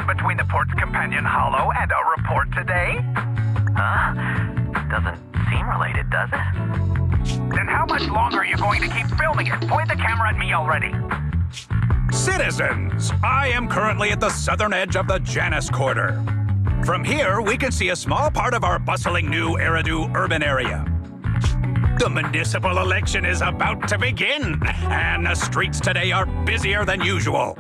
Between the port's companion hollow and our report today? Huh? Doesn't seem related, does it? Then how much longer are you going to keep filming it? Point the camera at me already. Citizens, I am currently at the southern edge of the Janus Quarter. From here, we can see a small part of our bustling new Eridu urban area. The municipal election is about to begin, and the streets today are busier than usual.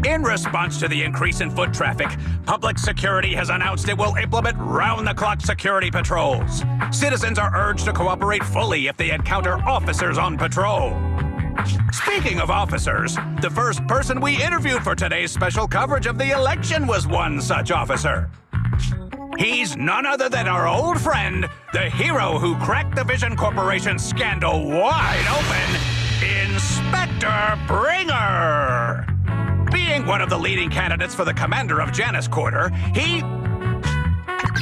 In response to the increase in foot traffic, public security has announced it will implement round-the-clock security patrols. Citizens are urged to cooperate fully if they encounter officers on patrol. Speaking of officers, the first person we interviewed for today's special coverage of the election was one such officer. He's none other than our old friend, the hero who cracked the Vision Corporation scandal wide open, Inspector Bringer! Being one of the leading candidates for the commander of Janus Quarter, he...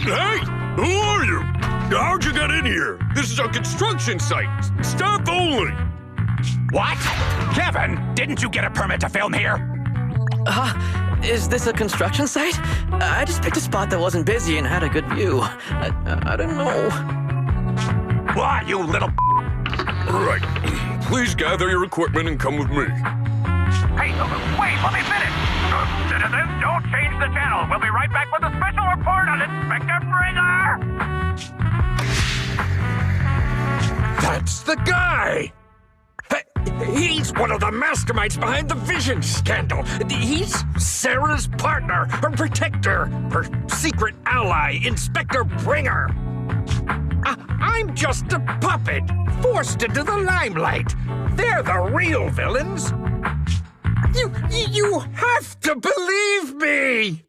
Hey! Who are you? How'd you get in here? This is a construction site. Staff only. What? Kevin, didn't you get a permit to film here? Is this a construction site? I just picked a spot that wasn't busy and had a good view. I don't know. Why, you little... Right. Please gather your equipment and come with me. Hey, wait, let me finish! Citizens, don't change the channel. We'll be right back with a special report on Inspector Bringer! That's the guy! He's one of the masterminds behind the Vision scandal. He's Sarah's partner, her protector, her secret ally, Inspector Bringer. I'm just a puppet, forced into the limelight. They're the real villains. You have to believe me!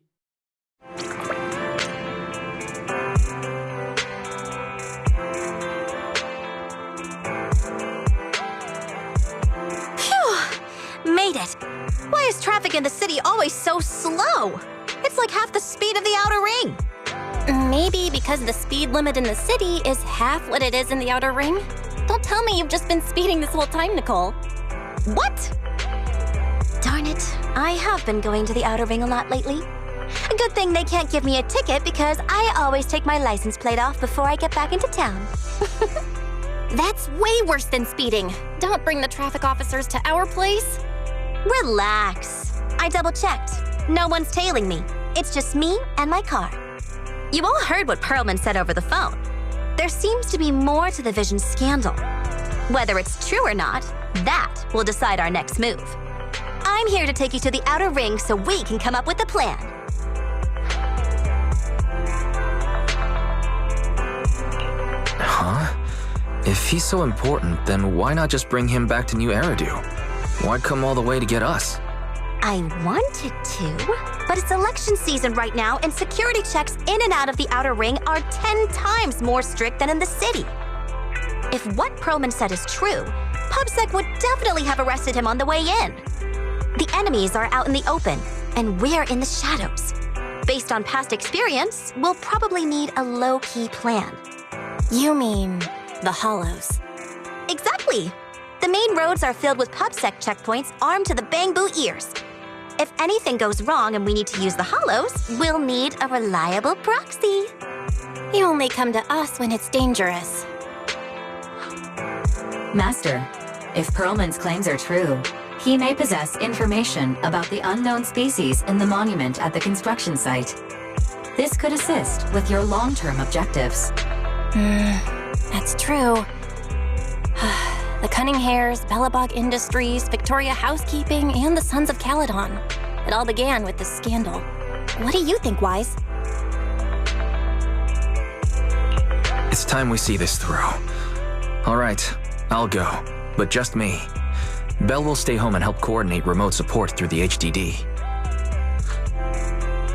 Phew! Made it. Why is traffic in the city always so slow? It's like half the speed of the outer ring. Maybe because the speed limit in the city is half what it is in the outer ring? Don't tell me you've just been speeding this whole time, Nicole. What? Darn it, I have been going to the outer ring a lot lately. A good thing they can't give me a ticket because I always take my license plate off before I get back into town. That's way worse than speeding. Don't bring the traffic officers to our place. Relax. I double-checked. No one's tailing me. It's just me and my car. You all heard what Perlman said over the phone. There seems to be more to the Vision scandal. Whether it's true or not, that will decide our next move. I'm here to take you to the outer ring so we can come up with a plan. Huh? If he's so important, then why not just bring him back to New Eridu? Why come all the way to get us? I wanted to, but it's election season right now and security checks in and out of the outer ring are 10 times more strict than in the city. If what Perlman said is true, PubSec would definitely have arrested him on the way in. The enemies are out in the open, and we're in the shadows. Based on past experience, we'll probably need a low-key plan. You mean the hollows? Exactly! The main roads are filled with PubSec checkpoints armed to the bang-boo ears. If anything goes wrong and we need to use the hollows, we'll need a reliable proxy. You only come to us when it's dangerous. Master, if Perlman's claims are true, he may possess information about the unknown species in the monument at the construction site. This could assist with your long-term objectives. That's true. The Cunning Hares, Bellabog Industries, Victoria Housekeeping, and the Sons of Caledon. It all began with this scandal. What do you think, Wise? It's time we see this through. All right, I'll go, but just me. Belle will stay home and help coordinate remote support through the HDD.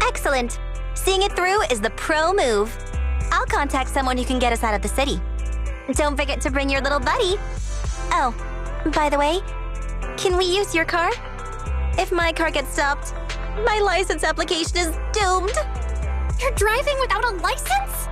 Excellent. Seeing it through is the pro move. I'll contact someone who can get us out of the city. Don't forget to bring your little buddy. Oh, by the way, can we use your car? If my car gets stopped, my license application is doomed. You're driving without a license?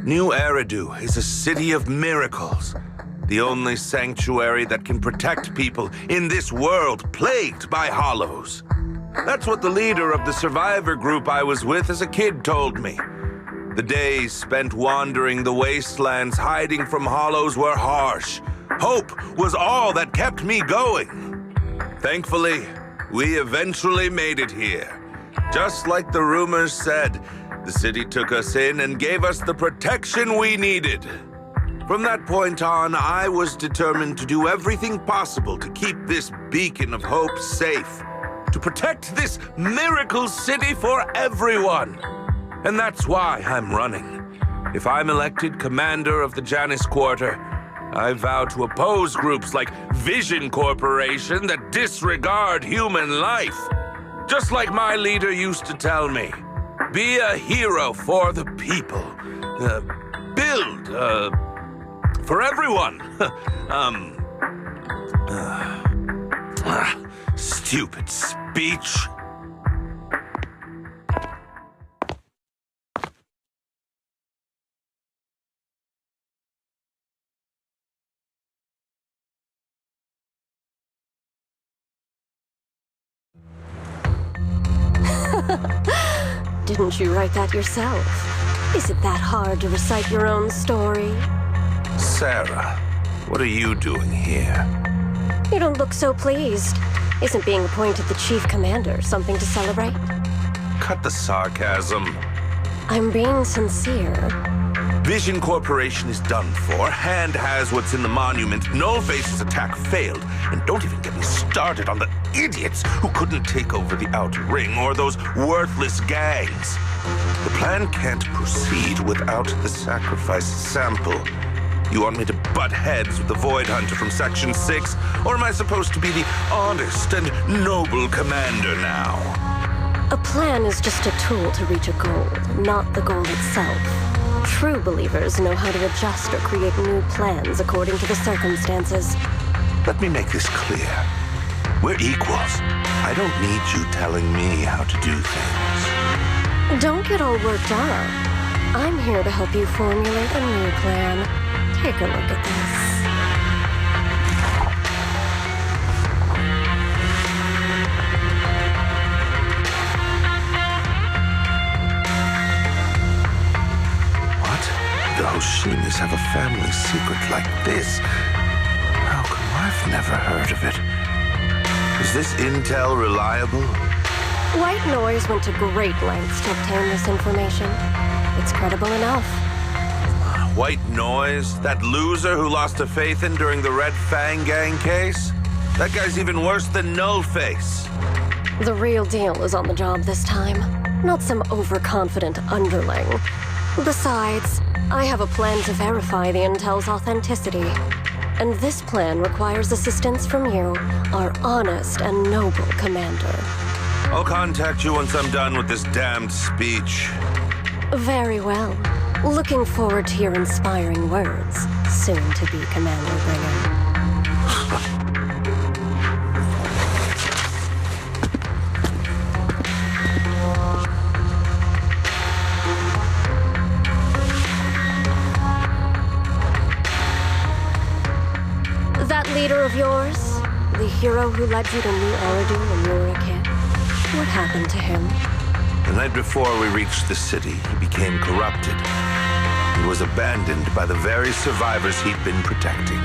New Eridu is a city of miracles. The only sanctuary that can protect people in this world plagued by hollows. That's what the leader of the survivor group I was with as a kid told me. The days spent wandering the wastelands hiding from hollows were harsh. Hope was all that kept me going. Thankfully, we eventually made it here. Just like the rumors said, the city took us in and gave us the protection we needed. From that point on, I was determined to do everything possible to keep this beacon of hope safe, to protect this miracle city for everyone. And that's why I'm running. If I'm elected commander of the Janus Quarter, I vow to oppose groups like Vision Corporation that disregard human life. Just like my leader used to tell me. Be a hero for the people. Build, for everyone. Stupid speech. Didn't you write that yourself? Is it that hard to recite your own story? Sarah, what are you doing here? You don't look so pleased. Isn't being appointed the chief commander something to celebrate? Cut the sarcasm. I'm being sincere. Vision Corporation is done for. Hand has what's in the monument. Nullface's attack failed. And don't even get me started on the idiots who couldn't take over the Outer Ring or those worthless gangs. The plan can't proceed without the sacrifice sample. You want me to butt heads with the Void Hunter from Section 6? Or am I supposed to be the honest and noble commander now? A plan is just a tool to reach a goal, not the goal itself. True believers know how to adjust or create new plans according to the circumstances. Let me make this clear. We're equals. I don't need you telling me how to do things. Don't get all worked up. I'm here to help you formulate a new plan. Take a look at this. The Hoshimis have a family secret like this. How come I've never heard of it? Is this intel reliable? White Noise went to great lengths to obtain this information. It's credible enough. White Noise? That loser who lost a faith in during the Red Fang Gang case? That guy's even worse than Nullface. The real deal is on the job this time, not some overconfident underling. Besides, I have a plan to verify the intel's authenticity. And this plan requires assistance from you, our honest and noble commander. I'll contact you once I'm done with this damned speech. Very well. Looking forward to your inspiring words, soon to be Commander Bringer. That leader of yours, the hero who led you to New Eridu when you were a kid, what happened to him? The night before we reached the city, he became corrupted. He was abandoned by the very survivors he'd been protecting.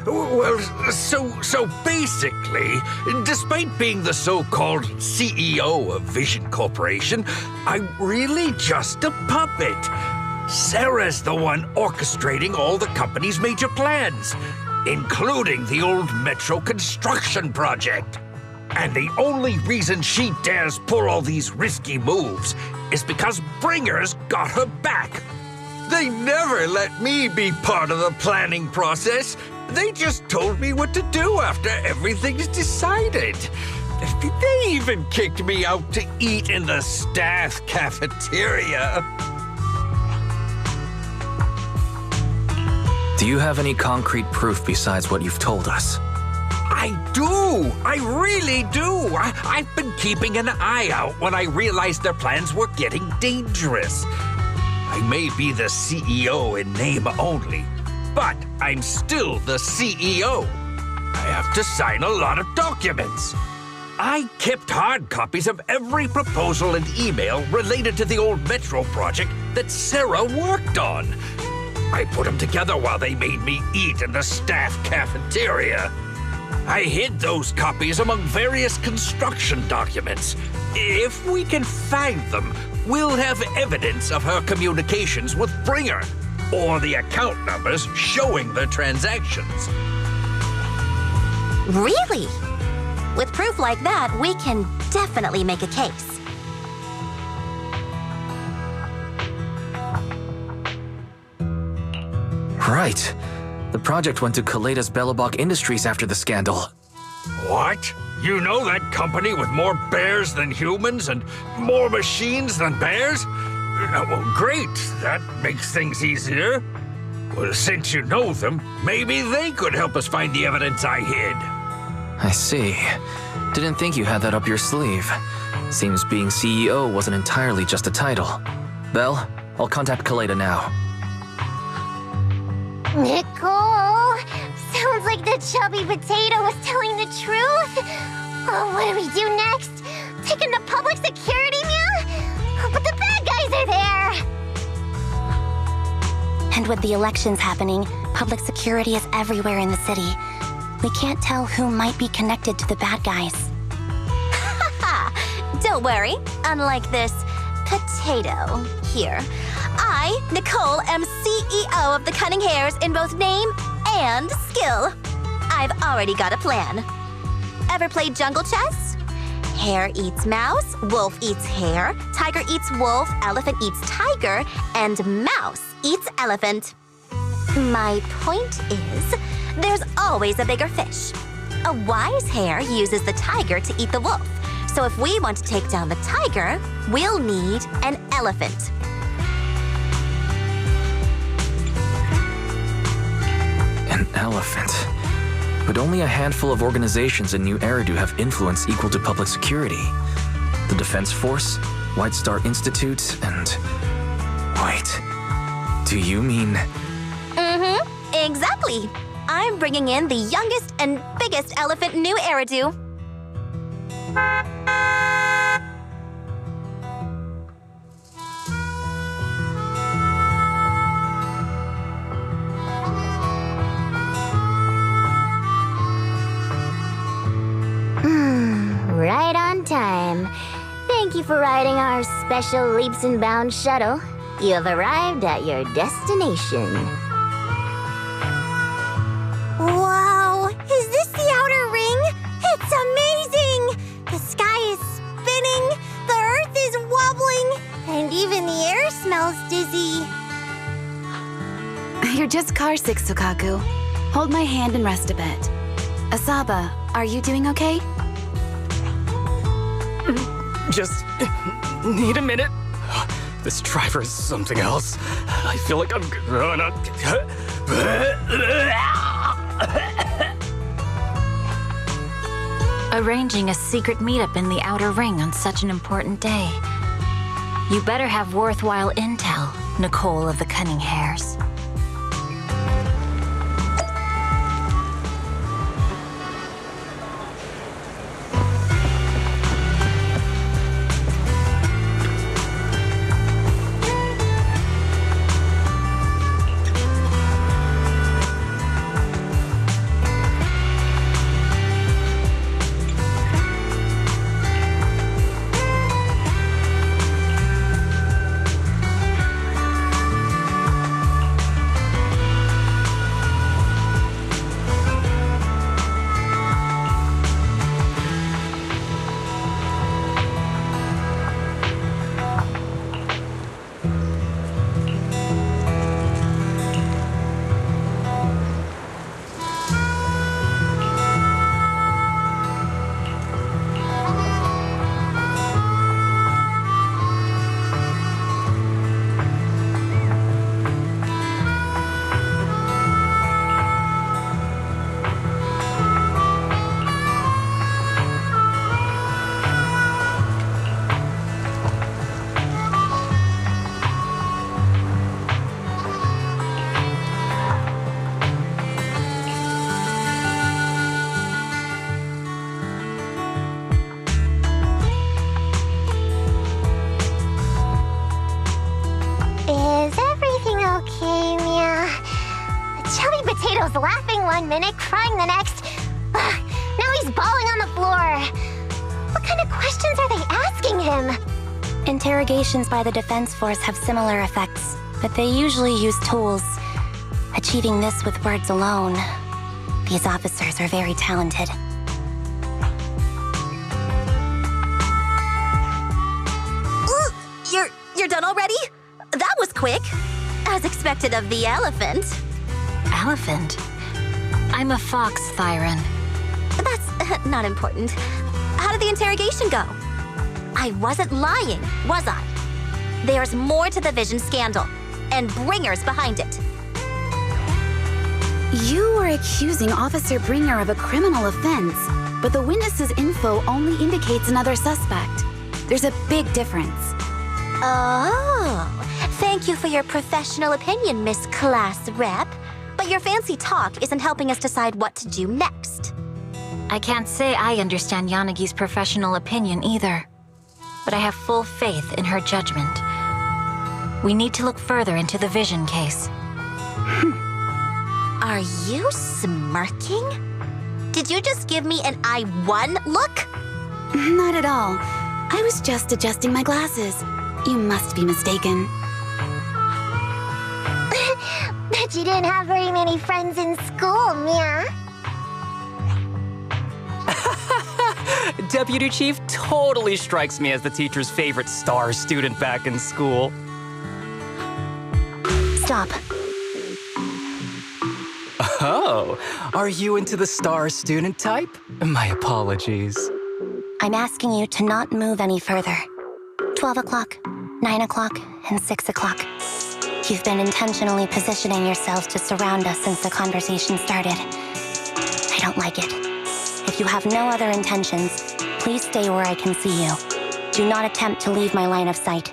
Well, so basically, despite being the so-called CEO of Vision Corporation, I'm really just a puppet. Sarah's the one orchestrating all the company's major plans, including the old metro construction project. And the only reason she dares pull all these risky moves is because Bringer's got her back. They never let me be part of the planning process. They just told me what to do after everything's decided. They even kicked me out to eat in the staff cafeteria. Do you have any concrete proof besides what you've told us? I do! I really do! I've been keeping an eye out when I realized their plans were getting dangerous. I may be the CEO in name only, but I'm still the CEO. I have to sign a lot of documents. I kept hard copies of every proposal and email related to the old metro project that Sarah worked on. I put them together while they made me eat in the staff cafeteria. I hid those copies among various construction documents. If we can find them, we'll have evidence of her communications with Bringer, or the account numbers showing the transactions. Really? With proof like that, we can definitely make a case. Right. The project went to Kaleda's Belobog Industries after the scandal. What? You know that company with more bears than humans and more machines than bears? Well, great. That makes things easier. Well, since you know them, maybe they could help us find the evidence I hid. I see. Didn't think you had that up your sleeve. Seems being CEO wasn't entirely just a title. Belle, I'll contact Kaleda now. Nicole! Sounds like the chubby potato was telling the truth. Oh, what do we do next? Take him to public security, Mia? But the bad guys are there! And with the elections happening, public security is everywhere in the city. We can't tell who might be connected to the bad guys. Don't worry. Unlike this potato here, I, Nicole, am CEO of the Cunning Hares in both name and skill. I've already got a plan. Ever played jungle chess? Hare eats mouse, wolf eats hare, tiger eats wolf, elephant eats tiger, and mouse eats elephant. My point is, there's always a bigger fish. A wise hare uses the tiger to eat the wolf, So if we want to take down the tiger, we'll need an elephant. An elephant. But only a handful of organizations in New Eridu have influence equal to public security. The Defense Force, White Star Institute, and... Wait. Do you mean... Mm-hmm. Exactly. I'm bringing in the youngest and biggest elephant in New Eridu. Right on time. Thank you for riding our special leaps and bounds shuttle. You have arrived at your destination. Wow! Is this the outer ring? It's amazing! The sky is spinning, the earth is wobbling, and even the air smells dizzy. You're just car sick, Sukaku. Hold my hand and rest a bit. Asaba, are you doing okay? Just need a minute. This driver is something else. I feel like I'm gonna... Arranging a secret meetup in the Outer Ring on such an important day. You better have worthwhile intel, Nicole of the Cunning Hairs. Potato's laughing one minute, crying the next. Now he's bawling on the floor. What kind of questions are they asking him? Interrogations by the Defense Force have similar effects, but they usually use tools. Achieving this with words alone. These officers are very talented. Ooh, you're done already? That was quick. As expected of the elephant. Elephant? I'm a fox, Thyron. That's not important. How did the interrogation go? I wasn't lying, was I? There's more to the Vision scandal, and bringers behind it. You were accusing Officer Bringer of a criminal offense, but the witness's info only indicates another suspect. There's a big difference. Oh, thank you for your professional opinion, Miss Class Rep. But your fancy talk isn't helping us decide what to do next. I can't say I understand Yanagi's professional opinion either, but I have full faith in her judgment. We need to look further into the Vision case. Are you smirking? Did you just give me an I won look? Not at all. I was just adjusting my glasses. You must be mistaken. Bet you didn't have very many friends in school, Mia. Deputy Chief totally strikes me as the teacher's favorite star student back in school. Stop. Oh, are you into the star student type? My apologies. I'm asking you to not move any further. 12 o'clock, 9 o'clock, and 6 o'clock. You've been intentionally positioning yourselves to surround us since the conversation started. I don't like it. If you have no other intentions, please stay where I can see you. Do not attempt to leave my line of sight.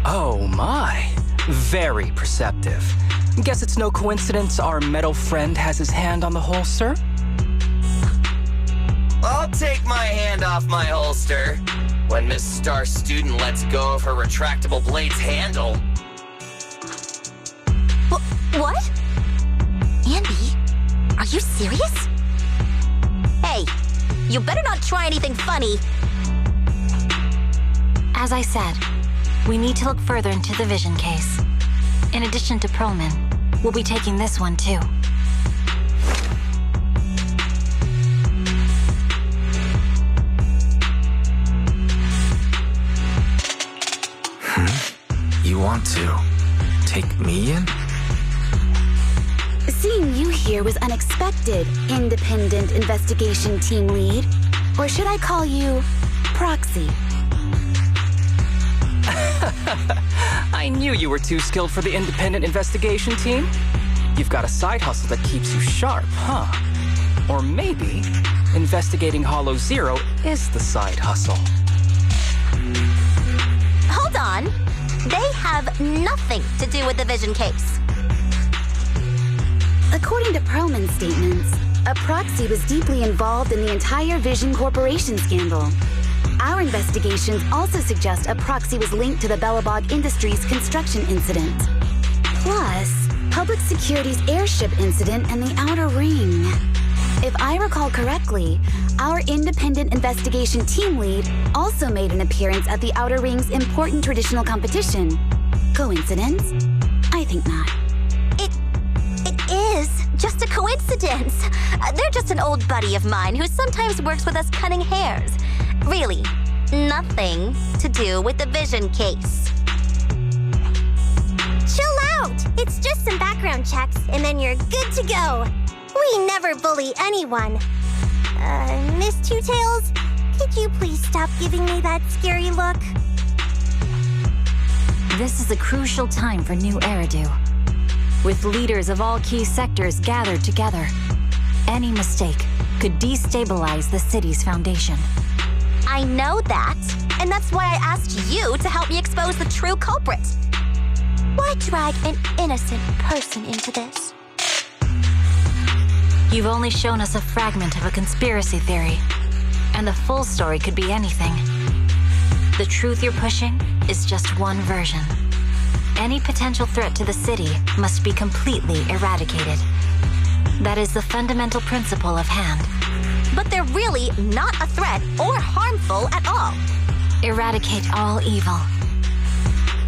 Oh my. Very perceptive. Guess it's no coincidence our metal friend has his hand on the holster? I'll take my hand off my holster when Miss Star Student lets go of her retractable blade's handle. What? Andy, are you serious? Hey, you better not try anything funny. As I said, we need to look further into the vision case. In addition to Perlman, we'll be taking this one too. You want to take me in? Seeing you here was unexpected, independent investigation team lead. Or should I call you proxy? I knew you were too skilled for the independent investigation team. You've got a side hustle that keeps you sharp, huh? Or maybe investigating Hollow Zero is the side hustle. Hold on. They have nothing to do with the vision case. According to Perlman's statements, a proxy was deeply involved in the entire Vision Corporation scandal. Our investigations also suggest a proxy was linked to the Bellabog Industries construction incident. Plus, public security's airship incident and the Outer Ring. If I recall correctly, our independent investigation team lead also made an appearance at the Outer Ring's important traditional competition. Coincidence? I think not. It is just a coincidence. They're just an old buddy of mine who sometimes works with us cutting hairs. Really, nothing to do with the vision case. Chill out! It's just some background checks, and then you're good to go. We never bully anyone. Miss Two Tails, could you please stop giving me that scary look? This is a crucial time for New Eridu. With leaders of all key sectors gathered together, any mistake could destabilize the city's foundation. I know that, and that's why I asked you to help me expose the true culprit. Why drag an innocent person into this? You've only shown us a fragment of a conspiracy theory, and the full story could be anything. The truth you're pushing is just one version. Any potential threat to the city must be completely eradicated. That is the fundamental principle of hand. But they're really not a threat or harmful at all. Eradicate all evil.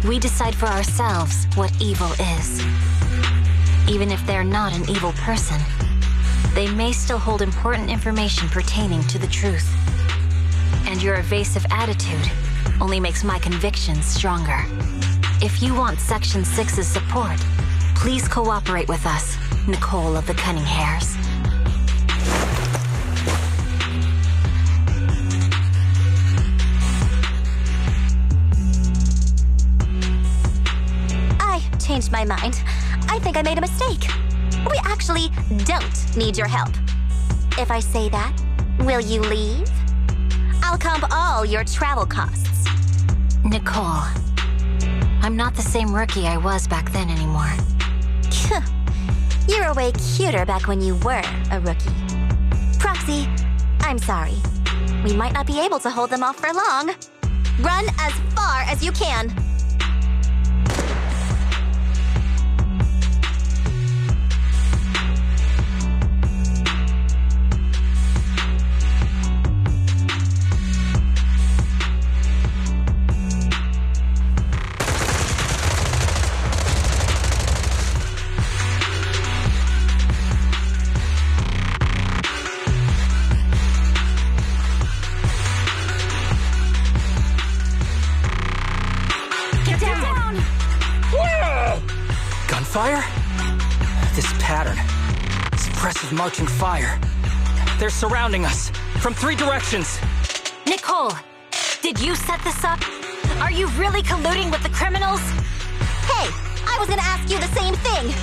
We decide for ourselves what evil is. Even if they're not an evil person, they may still hold important information pertaining to the truth. And your evasive attitude only makes my convictions stronger. If you want Section 6's support, please cooperate with us, Nicole of the Cunning Hairs. I changed my mind. I think I made a mistake. We actually don't need your help. If I say that, will you leave? I'll comp all your travel costs. Nicole, I'm not the same rookie I was back then anymore. You were way cuter back when you were a rookie. Proxy, I'm sorry. We might not be able to hold them off for long. Run as far as you can. pattern. Suppressive marching fire. They're surrounding us from 3 directions. Nicole, did you set this up? Are you really colluding with the criminals? Hey, I was gonna ask you the same thing.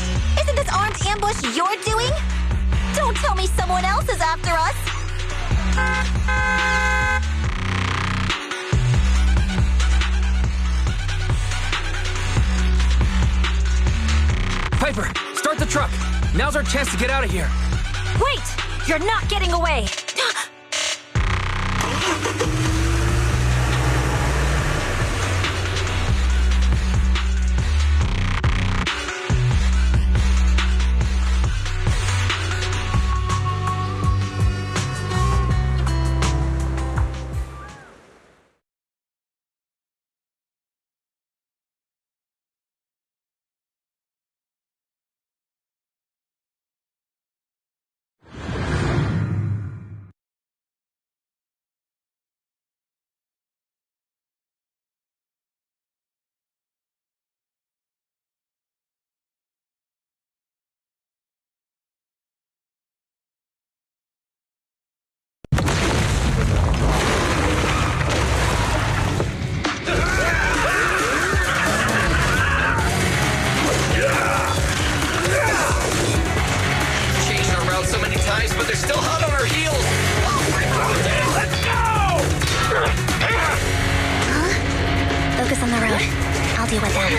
Isn't this armed ambush you're doing? Don't tell me someone else is after us. Piper, start the truck. Now's our chance to get out of here. Wait! You're not getting away! But they're still hot on our heels. Let's go! Focus on the road. I'll deal with that.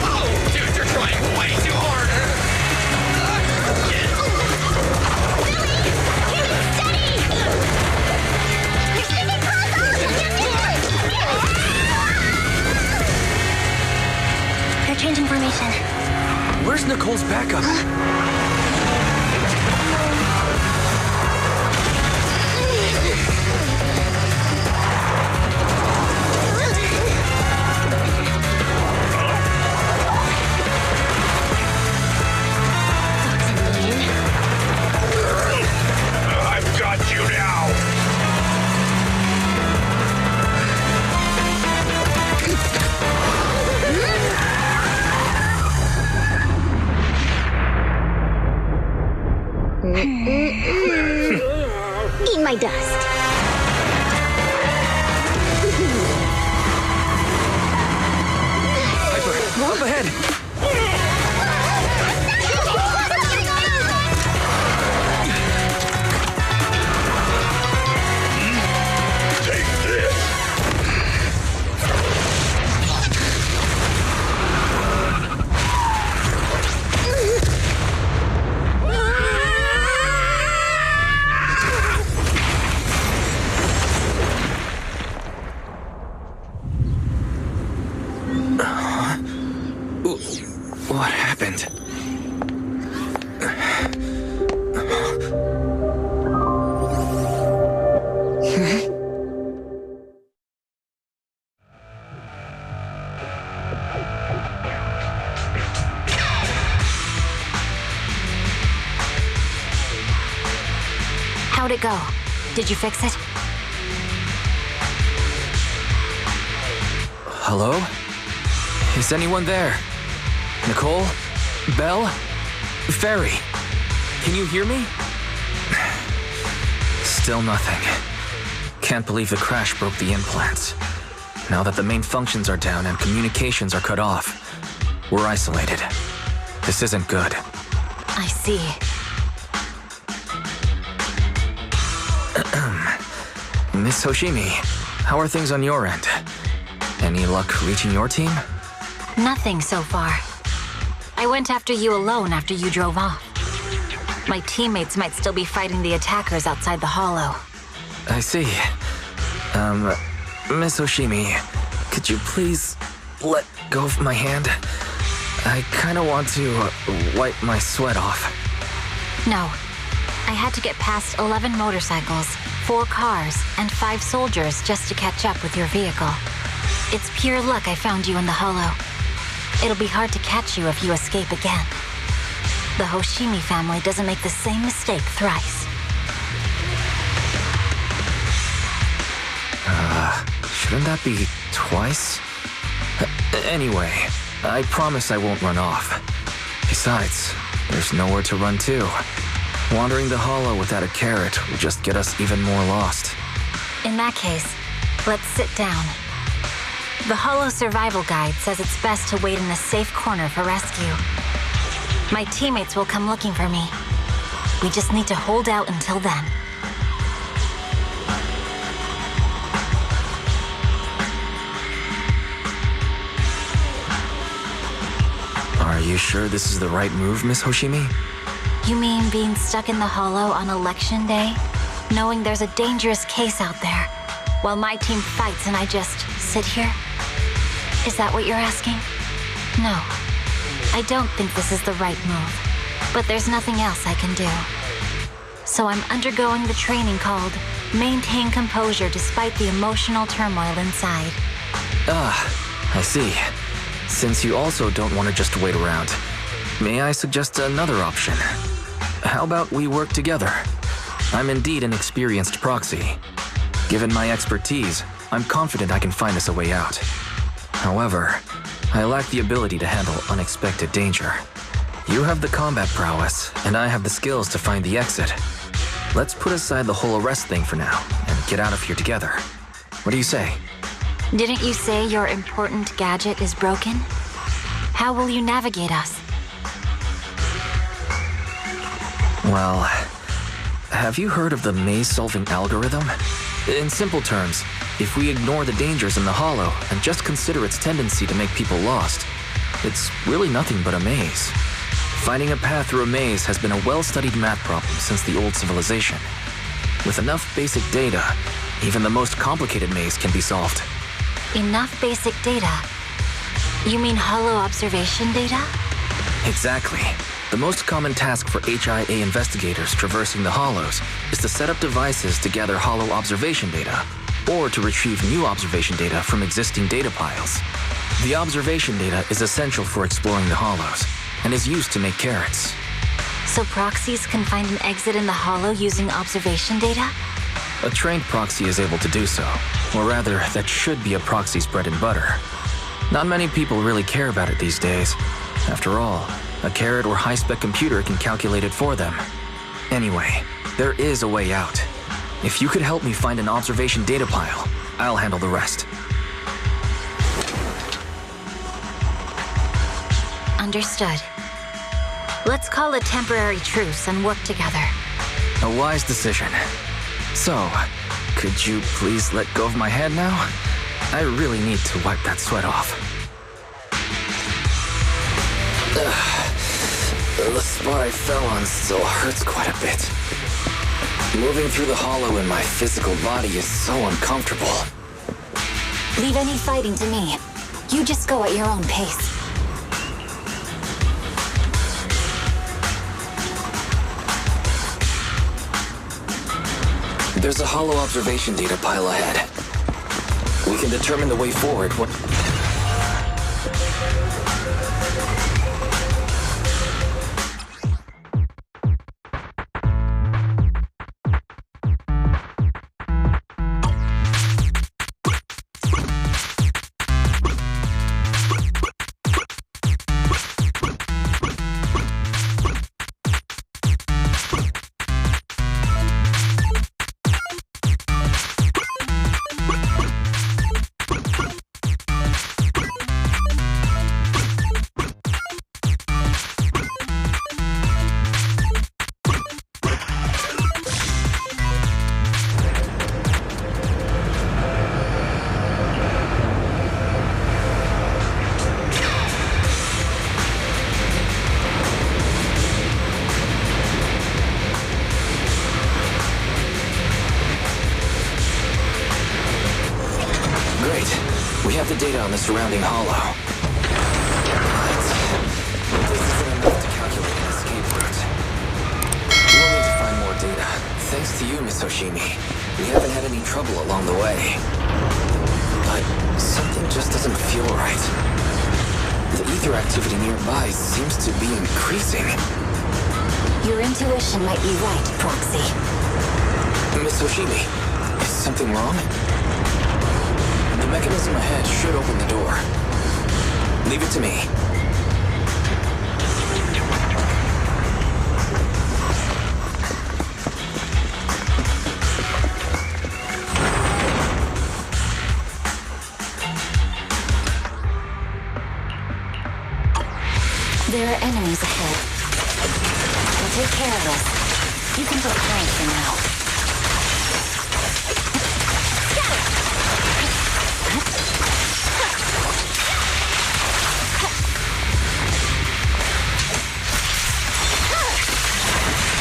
Oh, dude, you're trying way too hard. Billy! Keep it steady! You're sticking close on! They're changing formation. Where's Nicole's backup? I've got you now! Eat my dust. Piper, up ahead! Take this! What happened? How'd it go? Did you fix it? Hello? Is anyone there? Nicole? Belle? Fairy? Can you hear me? Still nothing. Can't believe the crash broke the implants. Now that the main functions are down and communications are cut off, we're isolated. This isn't good. I see. Miss Hoshimi, how are things on your end? Any luck reaching your team? Nothing so far. I went after you alone after you drove off. My teammates might still be fighting the attackers outside the hollow. I see. Miss Hoshimi, could you please let go of my hand? I kinda want to wipe my sweat off. No. I had to get past 11 motorcycles, 4 cars, and 5 soldiers just to catch up with your vehicle. It's pure luck I found you in the hollow. It'll be hard to catch you if you escape again. The Hoshimi family doesn't make the same mistake thrice. Shouldn't that be twice? Anyway, I promise I won't run off. Besides, there's nowhere to run to. Wandering the hollow without a carrot will just get us even more lost. In that case, let's sit down. The Hollow Survival Guide says it's best to wait in a safe corner for rescue. My teammates will come looking for me. We just need to hold out until then. Are you sure this is the right move, Miss Hoshimi? You mean being stuck in the hollow on election day? Knowing there's a dangerous case out there, while my team fights and I just sit here? Is that what you're asking? No. I don't think this is the right move, but there's nothing else I can do. So I'm undergoing the training called Maintain Composure Despite the Emotional Turmoil Inside. I see. Since you also don't want to just wait around, may I suggest another option? How about we work together? I'm indeed an experienced proxy. Given my expertise, I'm confident I can find us a way out. However, I lack the ability to handle unexpected danger. You have the combat prowess, and I have the skills to find the exit. Let's put aside the whole arrest thing for now, and get out of here together. What do you say? Didn't you say your important gadget is broken? How will you navigate us? Well, have you heard of the maze-solving algorithm? In simple terms, if we ignore the dangers in the hollow and just consider its tendency to make people lost, it's really nothing but a maze. Finding a path through a maze has been a well-studied math problem since the old civilization. With enough basic data, even the most complicated maze can be solved. Enough basic data? You mean hollow observation data? Exactly. The most common task for HIA investigators traversing the hollows is to set up devices to gather hollow observation data, or to retrieve new observation data from existing data piles. The observation data is essential for exploring the hollows, and is used to make carrots. So proxies can find an exit in the hollow using observation data? A trained proxy is able to do so, or rather, that should be a proxy's bread and butter. Not many people really care about it these days. After all, a carrot or high-spec computer can calculate it for them. Anyway, there is a way out. If you could help me find an observation data pile, I'll handle the rest. Understood. Let's call a temporary truce and work together. A wise decision. So, could you please let go of my hand now? I really need to wipe that sweat off. The spot I fell on still hurts quite a bit. Moving through the hollow in my physical body is so uncomfortable. Leave any fighting to me. You just go at your own pace. There's a hollow observation data pile ahead. We can determine the way forward when... Data on the surrounding hollow. But this isn't enough to calculate an escape route. We'll need to find more data. Thanks to you, Miss Hoshimi, we haven't had any trouble along the way. But something just doesn't feel right. The ether activity nearby seems to be increasing. Your intuition might be right, Proxy. Miss Hoshimi, is something wrong? The mechanism ahead should open the door. Leave it to me. There are enemies ahead. We'll take care of this. You can put Frank for now.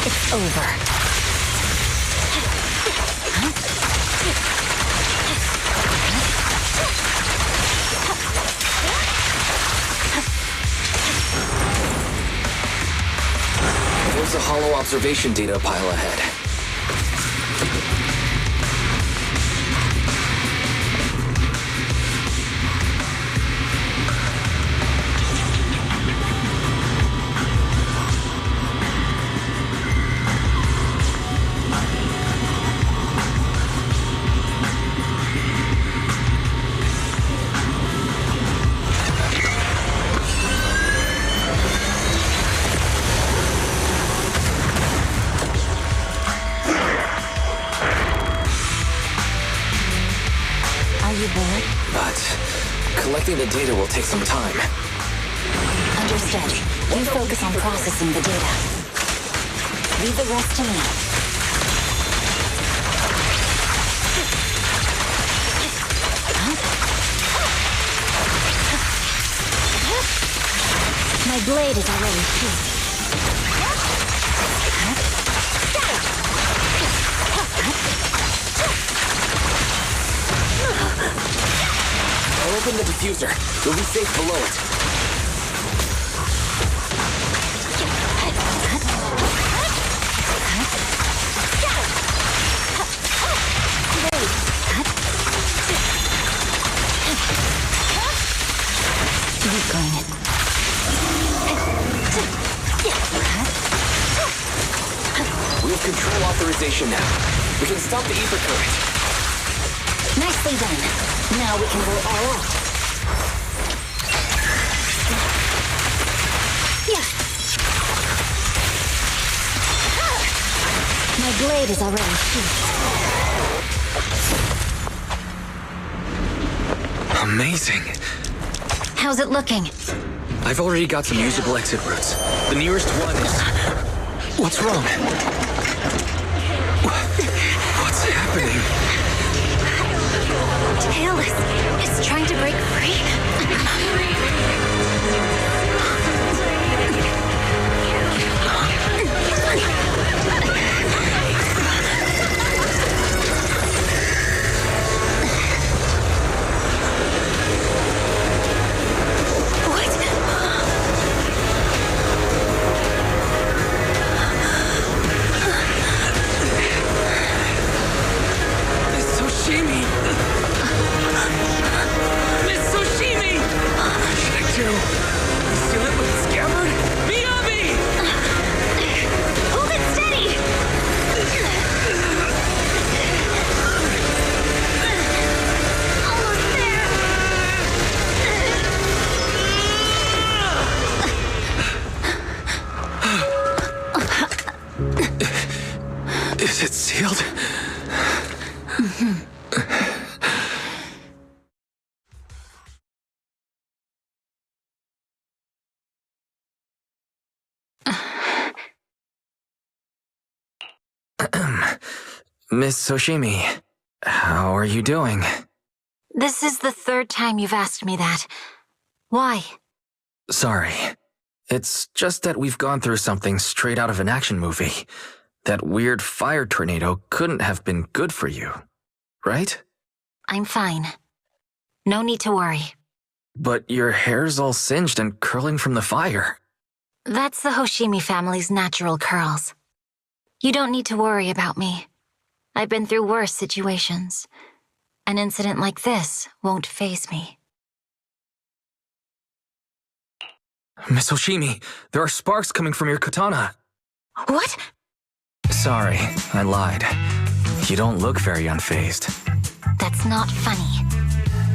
It's over. There's a hollow observation data pile ahead. The data will take some time. Understood. You focus on processing the data. Leave the rest to me. My blade is already sheathed. I'll open the diffuser. You'll be safe below it. We have control authorization now. We can stop the ether current. Nicely done. Now we can go all out. My blade is already sheathed. Amazing. How's it looking? I've already got some usable exit routes. The nearest one is... What's wrong? What's happening? Tailless is trying to break free. Seal it with scabbard? Miyabi! Hold it steady! Almost there! Is it sealed? Miss Soshimi, how are you doing? This is the third time you've asked me that. Why? Sorry. It's just that we've gone through something straight out of an action movie. That weird fire tornado couldn't have been good for you, right? I'm fine. No need to worry. But your hair's all singed and curling from the fire. That's the Hoshimi family's natural curls. You don't need to worry about me. I've been through worse situations. An incident like this won't faze me. Miss Hoshimi, there are sparks coming from your katana. What? Sorry, I lied. You don't look very unfazed. That's not funny.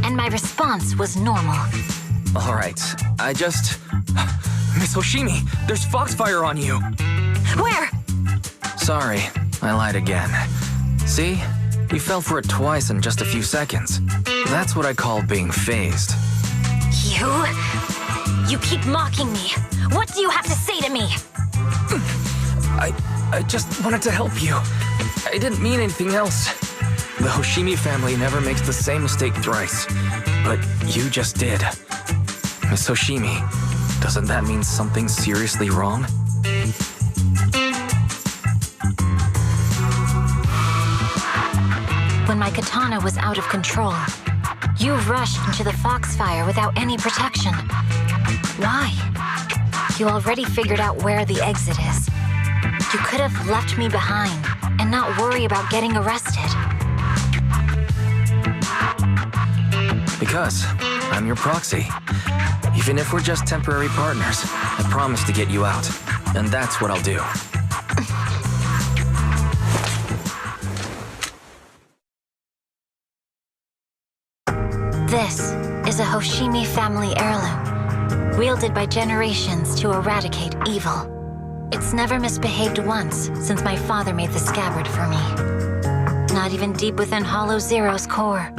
And my response was normal. All right, I just... Miss Hoshimi, there's foxfire on you. Where? Sorry, I lied again. See? You fell for it twice in just a few seconds. That's what I call being phased. You keep mocking me. What do you have to say to me? I just wanted to help you. I didn't mean anything else. The Hoshimi family never makes the same mistake thrice. But you just did. Miss Hoshimi, doesn't that mean something seriously wrong? When my katana was out of control, you rushed into the foxfire without any protection. Why? You already figured out where the exit is. You could have left me behind and not worry about getting arrested. Because I'm your proxy. Even if we're just temporary partners, I promise to get you out. And that's what I'll do. This is a Hoshimi family heirloom, wielded by generations to eradicate evil. It's never misbehaved once since my father made the scabbard for me. Not even deep within Hollow Zero's core.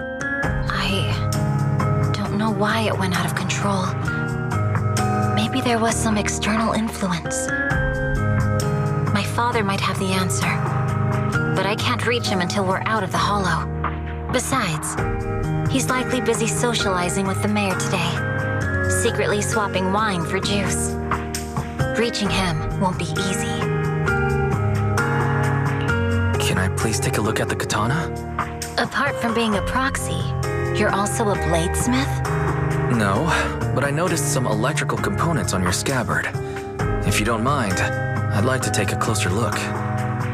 I don't know why it went out of control. Maybe there was some external influence. My father might have the answer, but I can't reach him until we're out of the Hollow. Besides, he's likely busy socializing with the mayor today, secretly swapping wine for juice. Reaching him won't be easy. Can I please take a look at the katana? Apart from being a proxy, you're also a bladesmith? No, but I noticed some electrical components on your scabbard. If you don't mind, I'd like to take a closer look.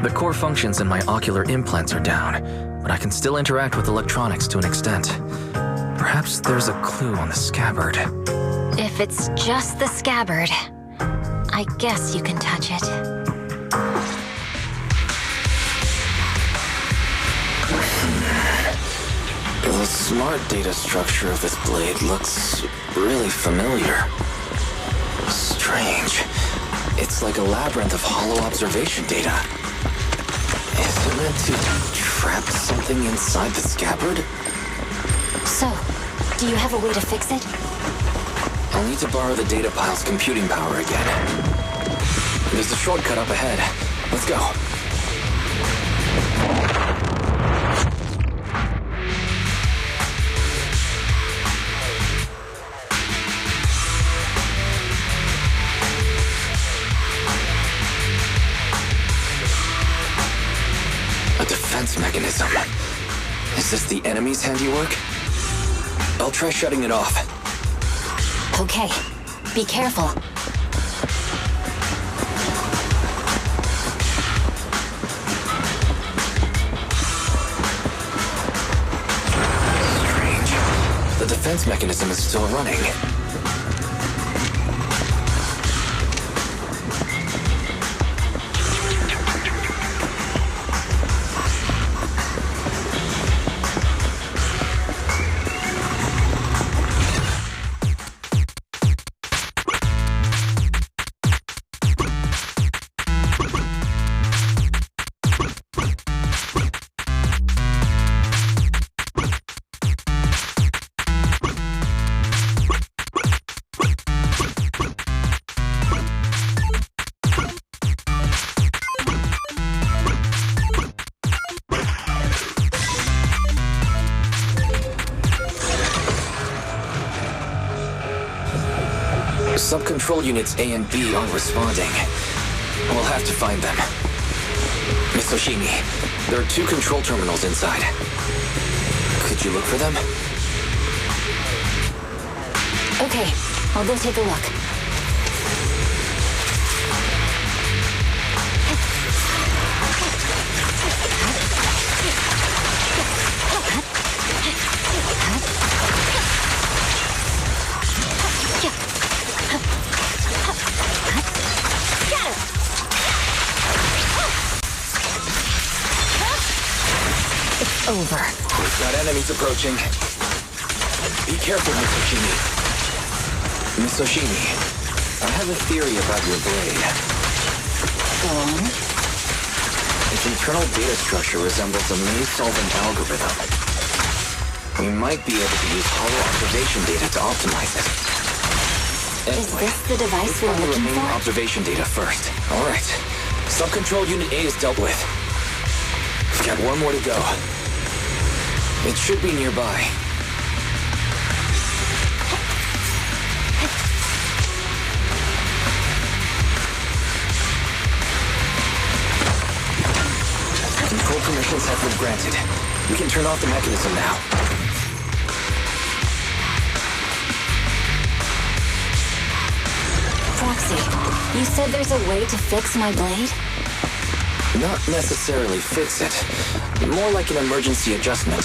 The core functions in my ocular implants are down, but I can still interact with electronics to an extent. Perhaps there's a clue on the scabbard. If it's just the scabbard, I guess you can touch it. The smart data structure of this blade looks really familiar. Strange. It's like a labyrinth of hollow observation data. Is it meant to trap something inside the scabbard? So, do you have a way to fix it? I'll need to borrow the data pile's computing power again. There's a shortcut up ahead. Let's go. A defense mechanism. Is this the enemy's handiwork? I'll try shutting it off. Okay, be careful. Strange. The defense mechanism is still running. Sub-control units A and B aren't responding. We'll have to find them. Miss Hoshimi, there are 2 control terminals inside. Could you look for them? Okay, I'll go take a look. over. We've got enemies approaching. Be careful, Miss Hoshimi. Miss Oshimi, I have a theory about your blade. Go on. Its internal data structure resembles a maze-solving algorithm. We might be able to use hollow observation data to optimize it. Anyway, Is this the device we're the looking remaining for? observation data first. All right. Sub-control unit A is dealt with. We've got one more to go. It should be nearby. Control permissions have been granted. We can turn off the mechanism now. Proxy, you said there's a way to fix my blade? Not necessarily fix it. More like an emergency adjustment.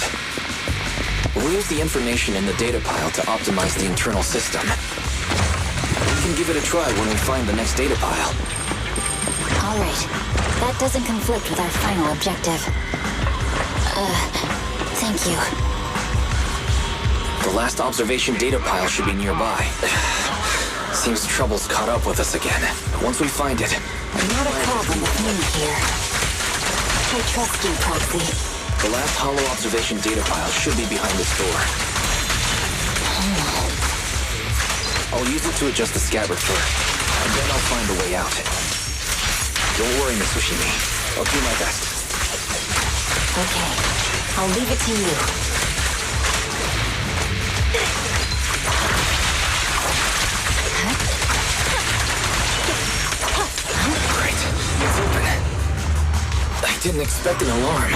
We'll use the information in the data pile to optimize the internal system. We can give it a try when we find the next data pile. All right. That doesn't conflict with our final objective. Thank you. The last observation data pile should be nearby. Seems trouble's caught up with us again. Once we find it... Not a problem with me here. I trust you, Proxy. The last hollow observation data pile should be behind this door. I'll use it to adjust the scabbard fur, and then I'll find a way out. Don't worry, Miss Oshimi. I'll do my best. Okay. I'll leave it to you. Great. It's open. I didn't expect an alarm.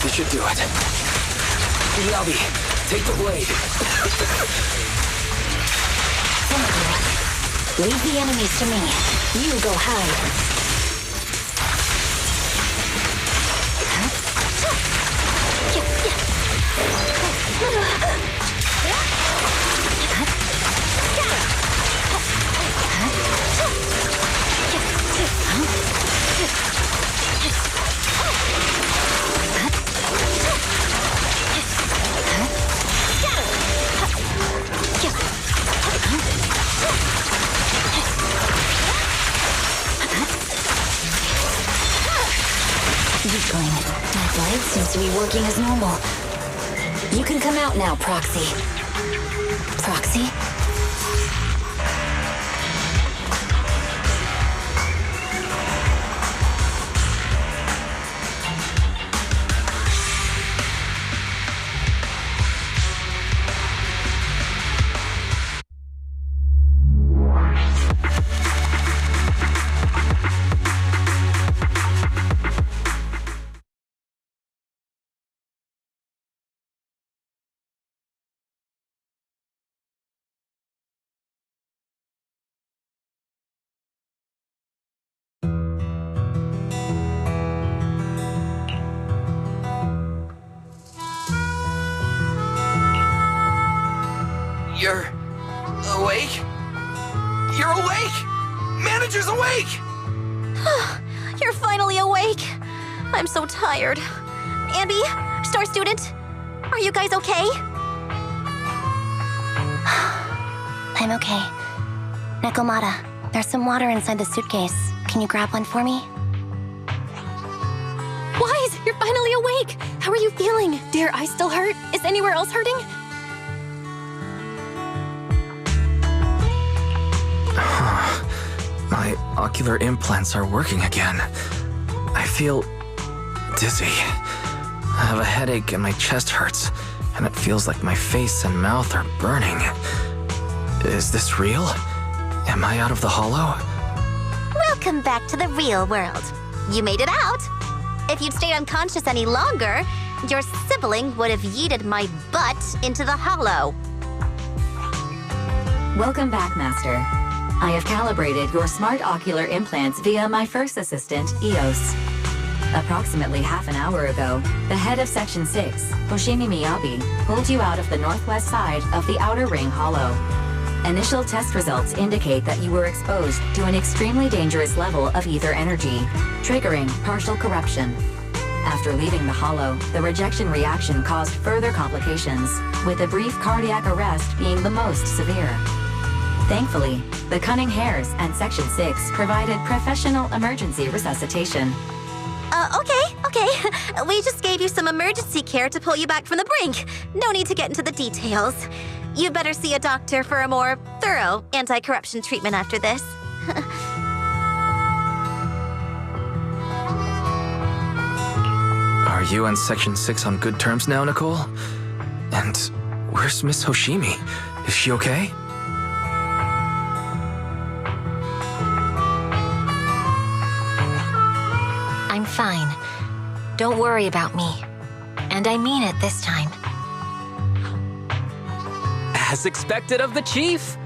This should do it. Miyabi, take the blade. Thank you. Leave the enemies to me. You go hide. Weakling. My blade seems to be working as normal. You can come out now, Proxy. Proxy? You're awake? You're awake! Manager's awake! You're finally awake. I'm so tired. Andy, Star Student, are you guys okay? I'm okay. Nekomata, there's some water inside the suitcase. Can you grab one for me? Wise, you're finally awake. How are you feeling? Do your eyes still hurt? Is anywhere else hurting? My ocular implants are working again. I feel dizzy. I have a headache and my chest hurts. and it feels like my face and mouth are burning. Is this real? Am I out of the hollow? Welcome back to the real world. You made it out. If you'd stayed unconscious any longer, your sibling would have yeeted my butt into the hollow. Welcome back, Master. I have calibrated your smart ocular implants via my first assistant, EOS. Approximately half an hour ago, the head of Section 6, Hoshimi Miyabi, pulled you out of the northwest side of the Outer Ring Hollow. Initial test results indicate that you were exposed to an extremely dangerous level of ether energy, triggering partial corruption. After leaving the hollow, the rejection reaction caused further complications, with a brief cardiac arrest being the most severe. Thankfully, the Cunning Hares and Section 6 provided professional emergency resuscitation. Okay. We just gave you some emergency care to pull you back from the brink. No need to get into the details. You better see a doctor for a more thorough anti-corruption treatment after this. Are you and Section 6 on good terms now, Nicole? And where's Miss Hoshimi? Is she okay? I'm fine. Don't worry about me. And I mean it this time. As expected of the Chief.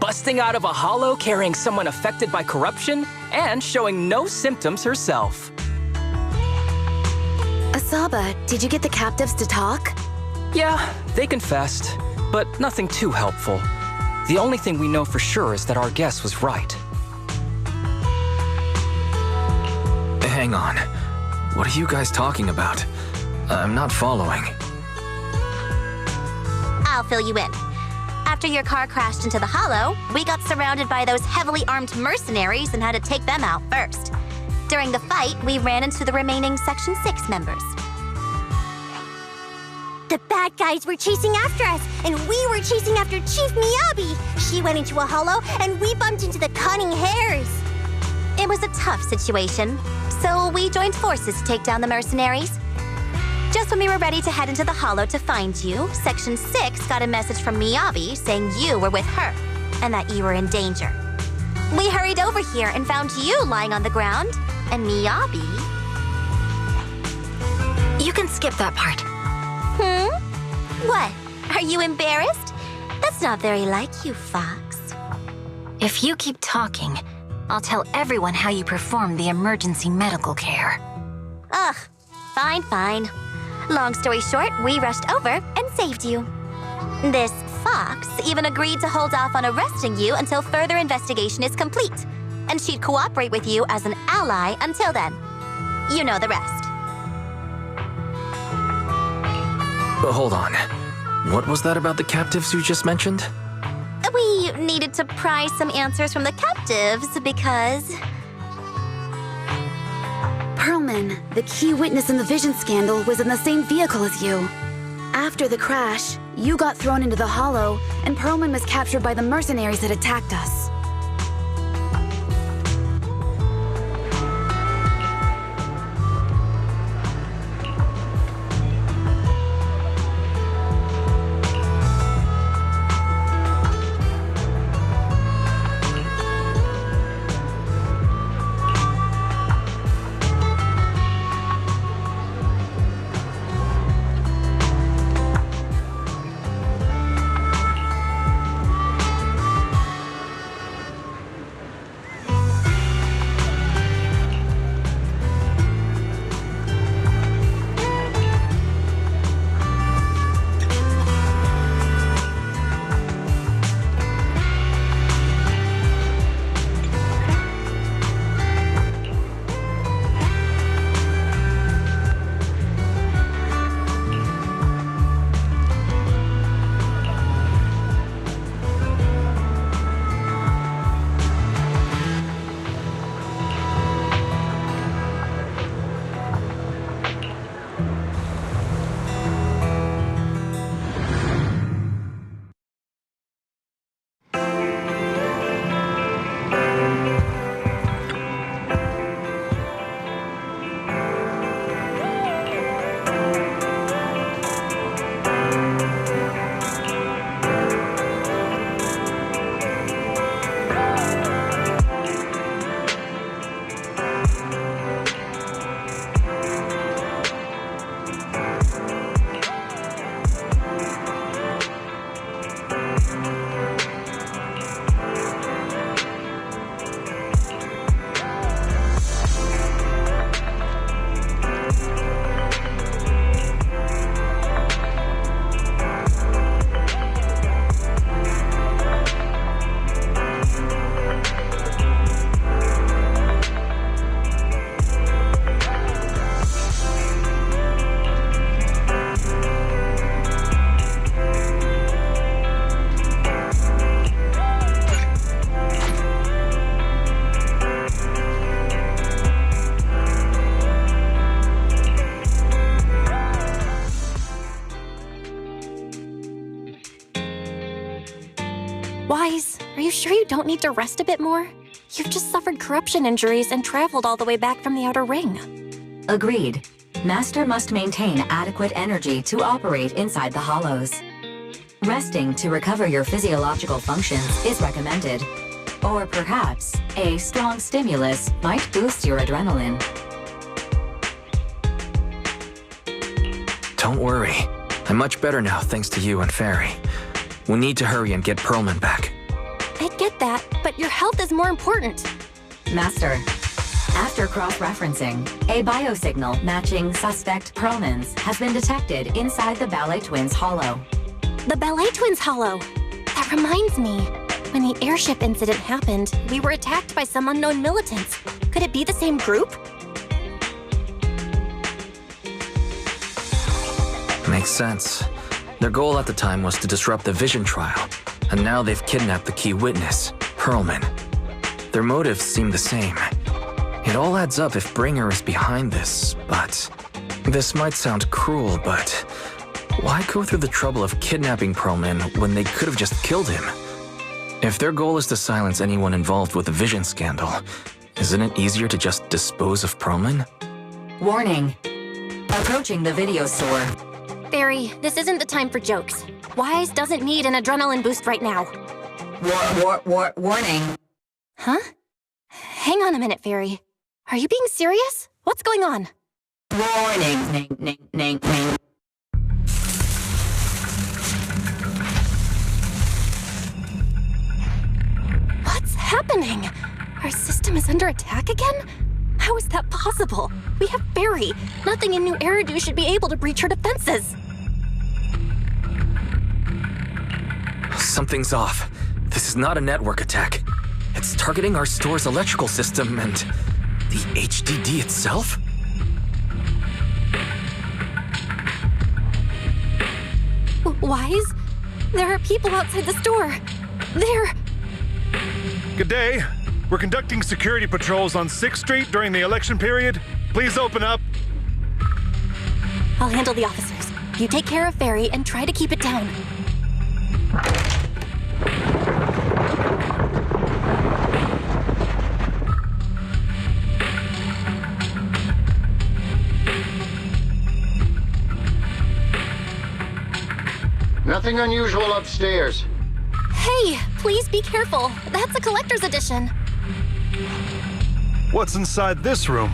Busting out of a hollow carrying someone affected by corruption and showing no symptoms herself. Asaba, did you get the captives to talk? Yeah, they confessed, but nothing too helpful. The only thing we know for sure is that our guess was right. Hang on. What are you guys talking about? I'm not following. I'll fill you in. After your car crashed into the hollow, we got surrounded by those heavily armed mercenaries and had to take them out first. During the fight, we ran into the remaining Section 6 members. The bad guys were chasing after us, and we were chasing after Chief Miyabi. She went into a hollow, and we bumped into the Cunning Hares. It was a tough situation, so we joined forces to take down the mercenaries. Just when we were ready to head into the hollow to find you, Section 6 got a message from Miyabi saying you were with her, and that you were in danger. We hurried over here and found you lying on the ground, and Miyabi... You can skip that part. What? Are you embarrassed? That's not very like you, Fox. If you keep talking, I'll tell everyone how you performed the emergency medical care. Ugh, fine. Long story short, we rushed over and saved you. This Fox even agreed to hold off on arresting you until further investigation is complete, and she'd cooperate with you as an ally until then. You know the rest. But hold on. What was that about the captives you just mentioned? We needed to pry some answers from the captives because... Perlman, the key witness in the Vision scandal, was in the same vehicle as you. After the crash, you got thrown into the hollow, and Perlman was captured by the mercenaries that attacked us. sure you don't need to rest a bit more? You've just suffered corruption injuries and traveled all the way back from the Outer Ring. Agreed. Master must maintain adequate energy to operate inside the hollows. Resting to recover your physiological functions is recommended. Or perhaps, a strong stimulus might boost your adrenaline. Don't worry. I'm much better now thanks to you and Fairy. We need to hurry and get Pearlman back. I get that, but your health is more important. Master, after cross-referencing, a biosignal matching suspect Pearlman's has been detected inside the Ballet Twins hollow. The Ballet Twins hollow. That reminds me. When the airship incident happened, we were attacked by some unknown militants. Could it be the same group? Makes sense. Their goal at the time was to disrupt the Vision trial, and now they've kidnapped the key witness, Pearlman. Their motives seem the same. It all adds up if Bringer is behind this, but... This might sound cruel, but... Why go through the trouble of kidnapping Pearlman when they could have just killed him? If their goal is to silence anyone involved with the Vision scandal, isn't it easier to just dispose of Pearlman? Warning. Approaching the video store. Fairy, this isn't the time for jokes. Wise doesn't need an adrenaline boost right now. Warning. Huh? Hang on a minute, Fairy. Are you being serious? What's going on? Warning. Ning. What's happening? Our system is under attack again? How is that possible? We have Fairy. Nothing in New Eridu should be able to breach her defenses. Something's off. This is not a network attack. It's targeting our store's electrical system and the HDD itself? Wise? There are people outside the store. They're... Good day. We're conducting security patrols on 6th Street during the election period. Please open up. I'll handle the officers. You take care of Fairy and try to keep it down. Nothing unusual upstairs. Hey, please be careful. That's a collector's edition. What's inside this room?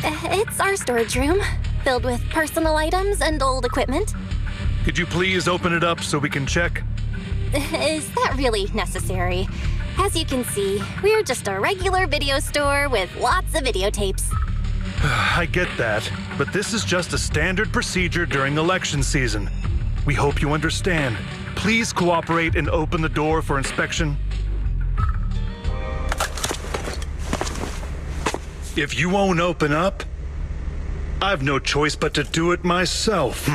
It's our storage room, filled with personal items and old equipment. Could you please open it up so we can check? Is that really necessary? As you can see, we're just a regular video store with lots of videotapes. I get that, but this is just a standard procedure during election season. We hope you understand. Please cooperate and open the door for inspection. If you won't open up, I've no choice but to do it myself.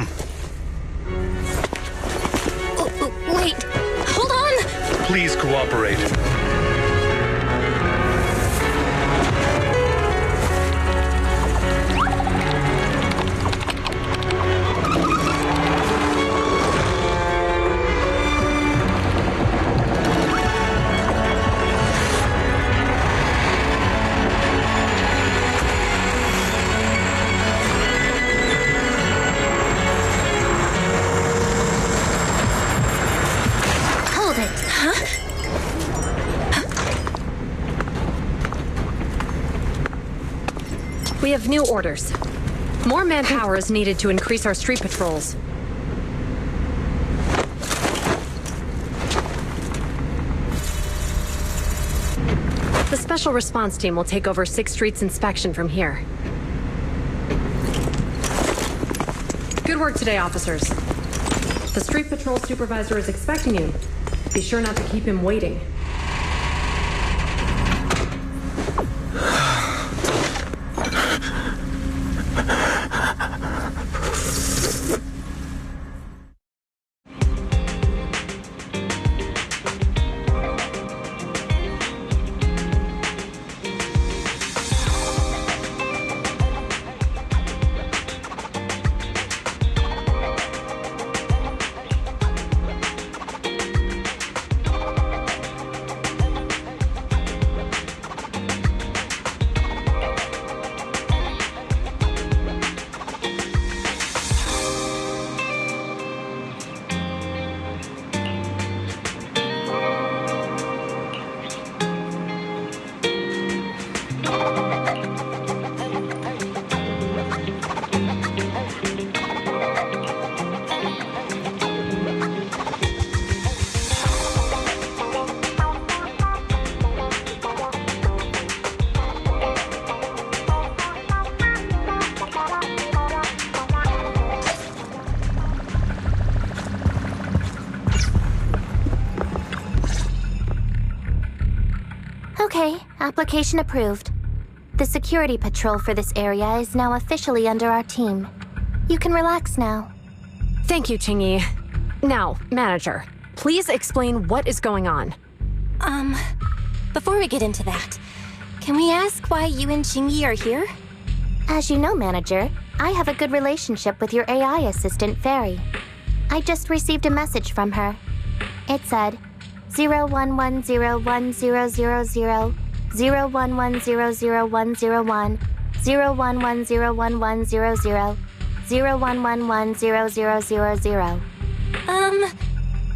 Wait, hold on! Please cooperate. We have new orders. More manpower is needed to increase our street patrols. The Special Response Team will take over 6th Street's inspection from here. Good work today, officers. The Street Patrol Supervisor is expecting you. Be sure not to keep him waiting. Okay, application approved. The security patrol for this area is now officially under our team. You can relax now. Thank you, Qingyi. Now, Manager, please explain what is going on. Before we get into that, can we ask why you and Qingyi are here? As you know, Manager, I have a good relationship with your AI assistant, Fairy. I just received a message from her. It said, 01101000, 01100101, 01101100, 01110000.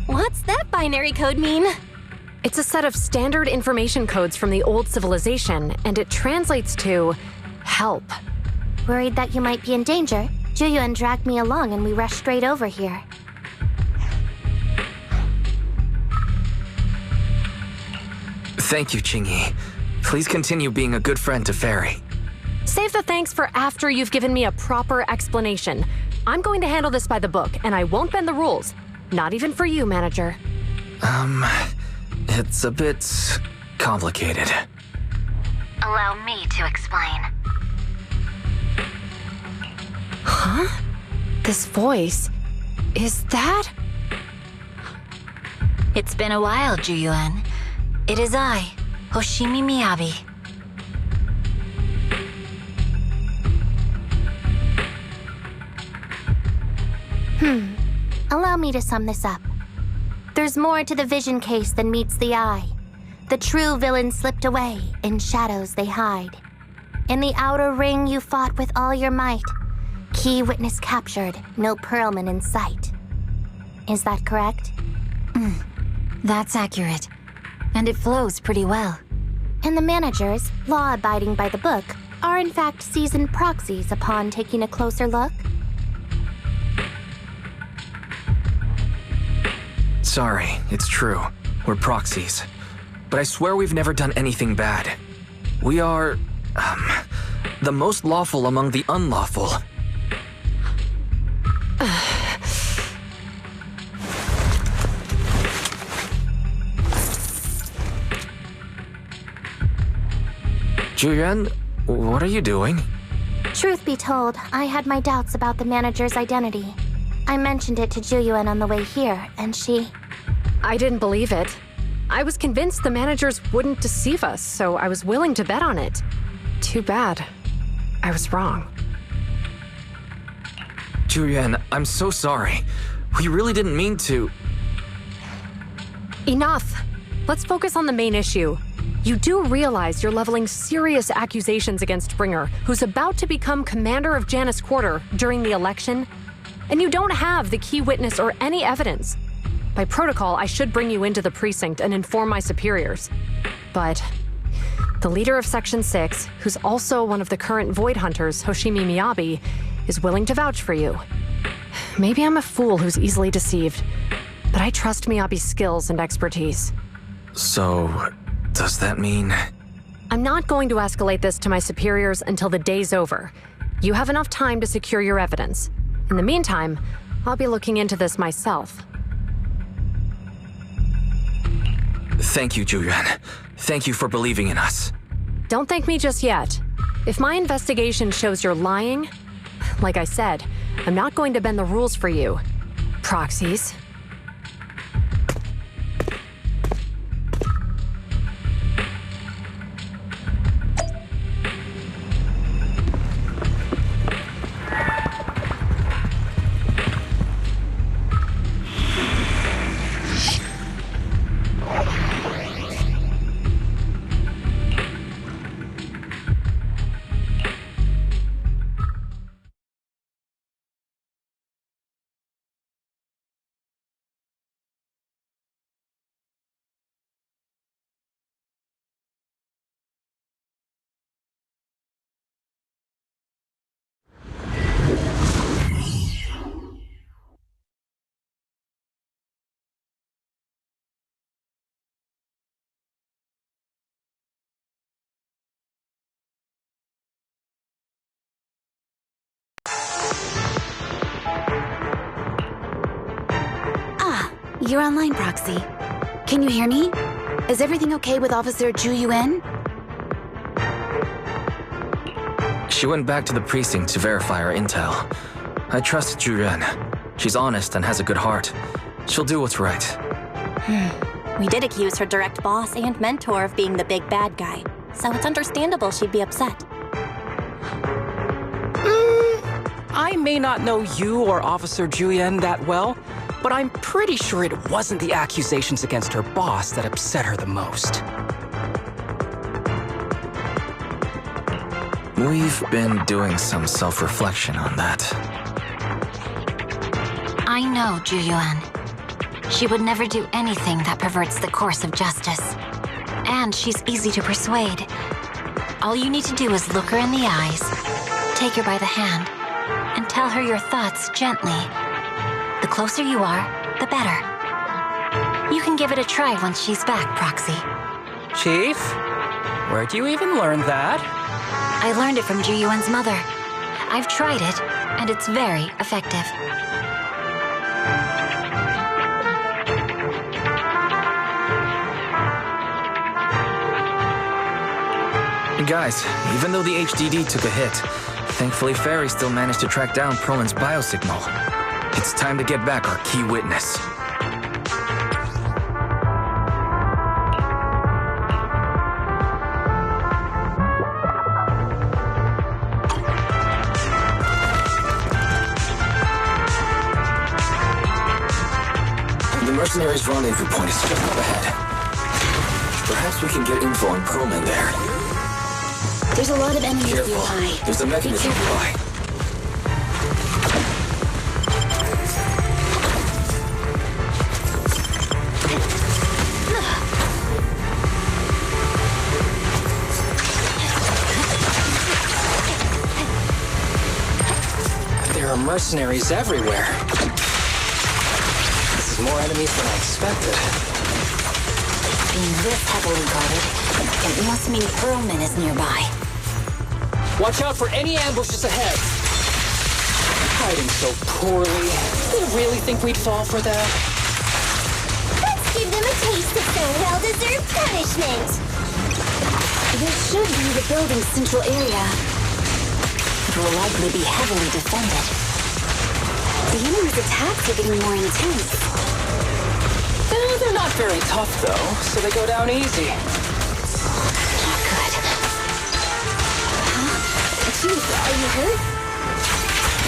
What's that binary code mean? It's a set of standard information codes from the old civilization, and it translates to help. Worried that you might be in danger, Juyuan dragged me along and we rushed straight over here. Thank you, Qingyi. Please continue being a good friend to Fairy. Save the thanks for after you've given me a proper explanation. I'm going to handle this by the book, and I won't bend the rules. Not even for you, Manager. It's a bit complicated. Allow me to explain. Huh? This voice... is that... It's been a while, Juyuan. It is I, Hoshimi Miyabi. Allow me to sum this up. There's more to the vision case than meets the eye. The true villain slipped away, in shadows they hide. In the outer ring you fought with all your might. Key witness captured, no Pearlman in sight. Is that correct? That's accurate. And it flows pretty well. And the managers, law-abiding by the book, are in fact seasoned proxies upon taking a closer look? Sorry, it's true. We're proxies. But I swear we've never done anything bad. We are, the most lawful among the unlawful. Juyuan, what are you doing? Truth be told, I had my doubts about the manager's identity. I mentioned it to Juyuan on the way here, and she... I didn't believe it. I was convinced the managers wouldn't deceive us, so I was willing to bet on it. Too bad. I was wrong. Juyuan, I'm so sorry. We really didn't mean to... Enough! Let's focus on the main issue. You do realize you're leveling serious accusations against Bringer, who's about to become commander of Janus Quarter during the election? And you don't have the key witness or any evidence. By protocol, I should bring you into the precinct and inform my superiors. But the leader of Section 6, who's also one of the current Void Hunters, Hoshimi Miyabi, is willing to vouch for you. Maybe I'm a fool who's easily deceived, but I trust Miyabi's skills and expertise. So, does that mean... I'm not going to escalate this to my superiors until the day's over. You have enough time to secure your evidence. In the meantime, I'll be looking into this myself. Thank you, Juyuan. Thank you for believing in us. Don't thank me just yet. If my investigation shows you're lying, like I said, I'm not going to bend the rules for you. Proxies. You're online, Proxy. Can you hear me? Is everything okay with Officer Zhu Yuan? She went back to the precinct to verify our intel. I trust Zhu Yuan. She's honest and has a good heart. She'll do what's right. We did accuse her direct boss and mentor of being the big bad guy, so it's understandable she'd be upset. I may not know you or Officer Julian that well, but I'm pretty sure it wasn't the accusations against her boss that upset her the most. We've been doing some self-reflection on that. I know Zhu Yuan. She would never do anything that perverts the course of justice. And she's easy to persuade. All you need to do is look her in the eyes, take her by the hand, and tell her your thoughts gently. The closer you are, the better. You can give it a try once she's back, Proxy. Chief? Where'd you even learn that? I learned it from Zhu Yuan's mother. I've tried it, and it's very effective. Guys, even though the HDD took a hit, thankfully Fairy still managed to track down Perlin's biosignal. It's time to get back our key witness. The mercenaries' rendezvous point is just up ahead. Perhaps we can get info on Perlin there. There's a lot of enemies Careful. nearby. There's a mechanism nearby. There are mercenaries everywhere. This is more enemies than I expected. Being this heavily guarded, it must mean Perlman is nearby. Watch out for any ambushes ahead. Hiding so poorly. They really think we'd fall for that? Let's give them a taste of their well-deserved punishment. This should be the building's central area. It will likely be heavily defended. The enemy's attacks are getting more intense. They're not very tough, though, so they go down easy. Chief, are you hurt?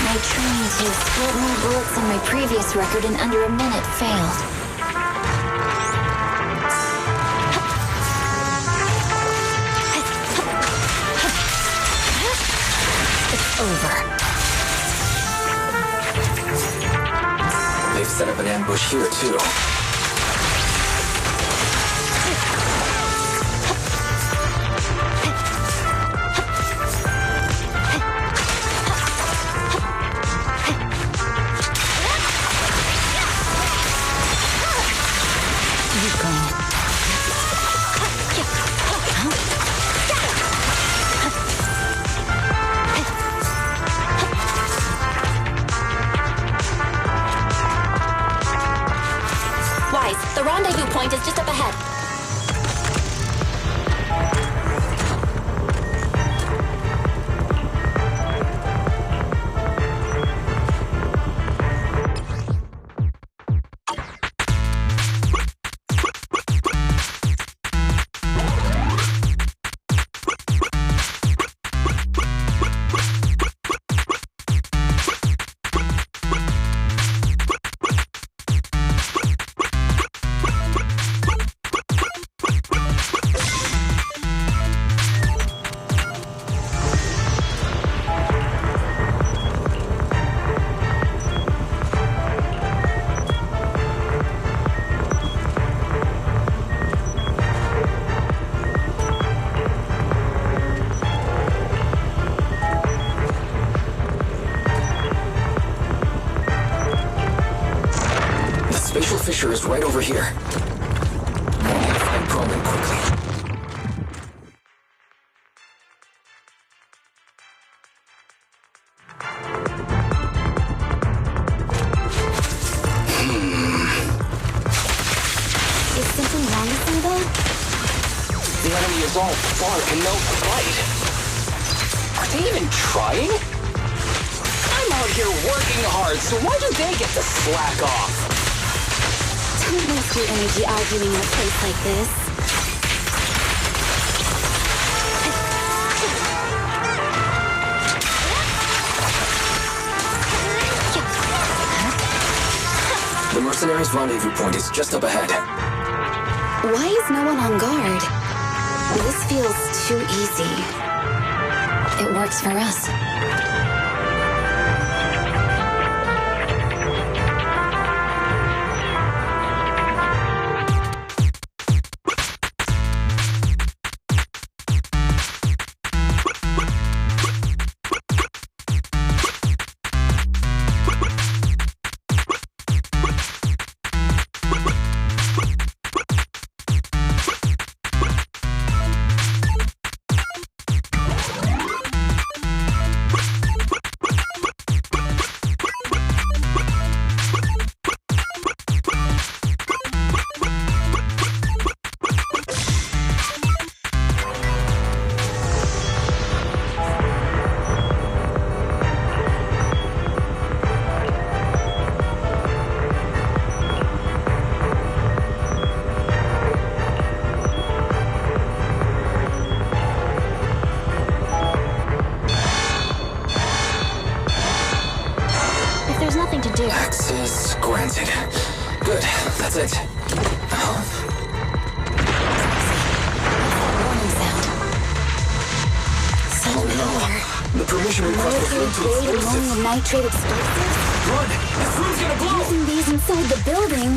My training to split more bullets than my previous record in under a minute failed. It's over. They've set up an ambush here, too. The rendezvous point is just up ahead. Fissure is right over here. I need to find Perlman quickly. Is something wrong with them, though? is all bark and no bite. Are they even trying? I'm out here working hard, so why do they get to slack off? Don't waste your energy arguing in a place like this. The mercenaries' rendezvous point is just up ahead. Why is no one on guard? This feels too easy. It works for us. Access granted. Good, that's it. Oh no. The permission request was linked to explosives. Nitrate explosives? Run! This room's gonna blow! Using these inside the building?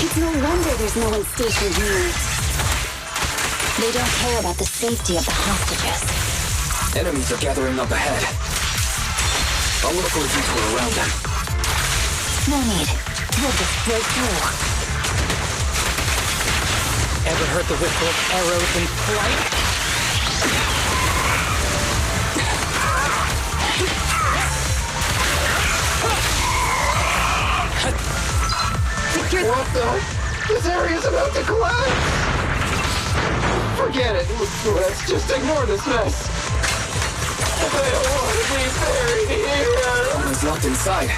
It's no wonder there's no one stationed near it. They don't care about the safety of the hostages. Enemies are gathering up ahead. I'll look for a detour around them. No need. We'll just break through. Ever heard the whistle of arrows in flight? What the? This area's about to collapse! Forget it. Let's just ignore this mess. I don't want to be buried here. Someone's locked inside.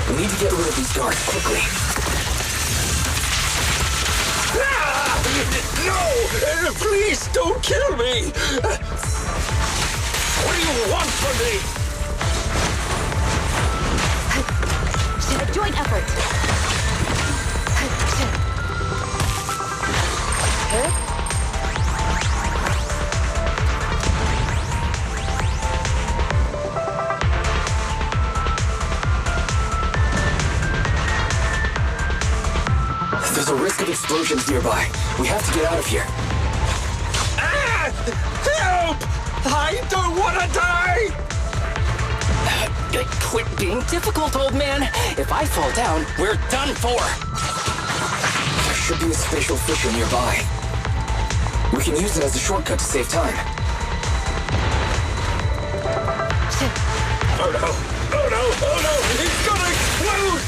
We need to get rid of these guards quickly. No! Please don't kill me! What do you want from me? A joint effort. There's a risk of explosions nearby. We have to get out of here. Ah! Help! I don't want to die! Quit being difficult, old man. If I fall down, we're done for. There should be a spatial fissure nearby. We can use it as a shortcut to save time. Oh no! Oh no! Oh no! It's gonna explode!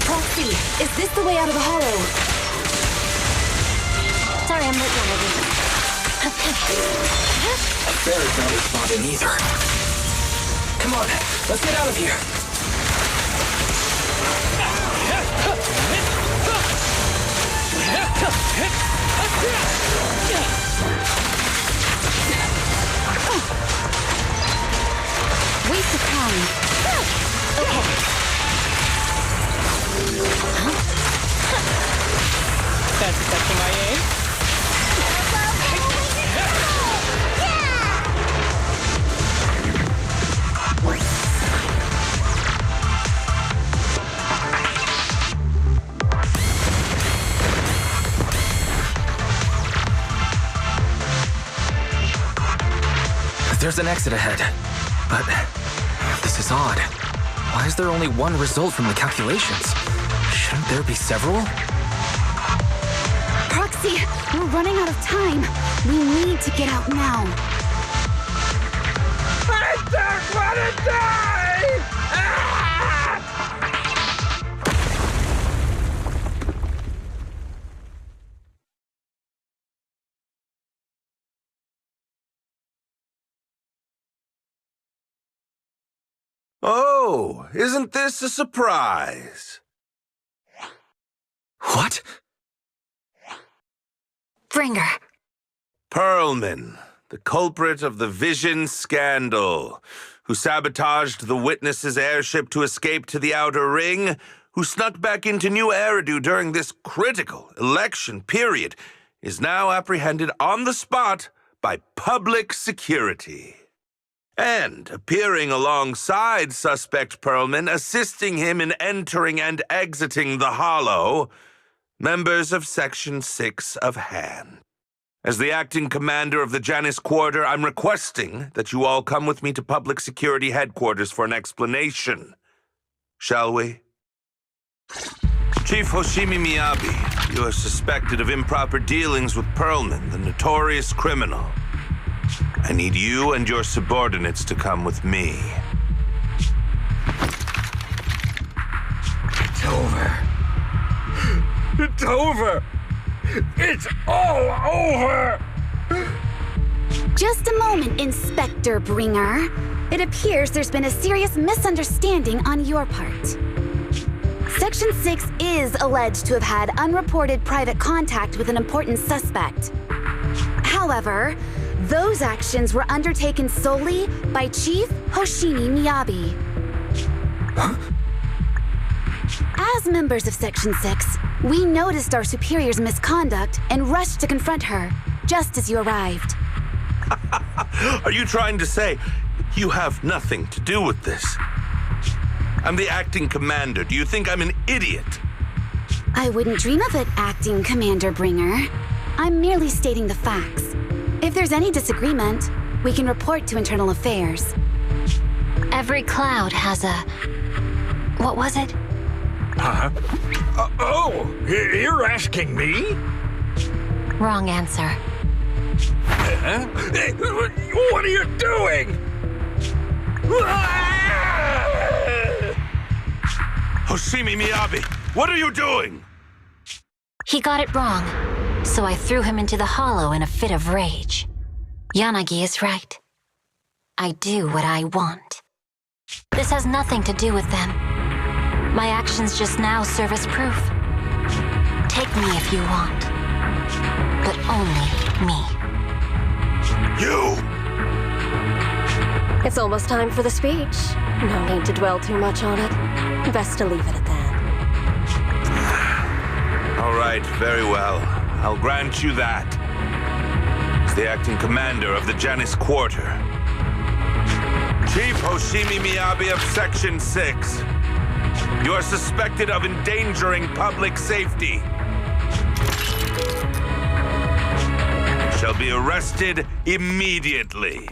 Proxy, is this the way out of the hollow? Sorry, I'm late already. Barry's not responding either. Come on, let's get out of here. Waste of time. Okay. Fancy testing my aim? There's an exit ahead, but this is odd. Why is there only one result from the calculations? Shouldn't there be several? Proxy, we're running out of time. We need to get out now. I don't want to die! Ah! Oh, isn't this a surprise? What? Bringer. Perlman, the culprit of the Vision scandal, who sabotaged the Witness's airship to escape to the Outer Ring, who snuck back into New Eridu during this critical election period, is now apprehended on the spot by public security. And appearing alongside suspect Perlman, assisting him in entering and exiting the Hollow, members of Section 6 of Han. As the acting commander of the Janus Quarter, I'm requesting that you all come with me to Public Security Headquarters for an explanation. Shall we? Chief Hoshimi Miyabi, you are suspected of improper dealings with Perlman, the notorious criminal. I need you and your subordinates to come with me. It's over. It's over! It's all over! Just a moment, Inspector Bringer. It appears there's been a serious misunderstanding on your part. Section 6 is alleged to have had unreported private contact with an important suspect. However, those actions were undertaken solely by Chief Hoshimi Miyabi. Huh? As members of Section 6, we noticed our superior's misconduct and rushed to confront her, just as you arrived. Are you trying to say you have nothing to do with this? I'm the acting commander. Do you think I'm an idiot? I wouldn't dream of it, Acting Commander Bringer. I'm merely stating the facts. If there's any disagreement, we can report to Internal Affairs. Every cloud has a... What was it? Huh? You're asking me? Wrong answer. What are you doing? Hoshimi Miyabi, what are you doing? He got it wrong, so I threw him into the hollow in a fit of rage. Yanagi is right. I do what I want. This has nothing to do with them. My actions just now serve as proof. Take me if you want, but only me. You! It's almost time for the speech. No need to dwell too much on it. Best to leave it at that. All right, very well. I'll grant you that. As the acting commander of the Janus Quarter, Chief Hoshimi Miyabi of Section 6, you are suspected of endangering public safety. You shall be arrested immediately.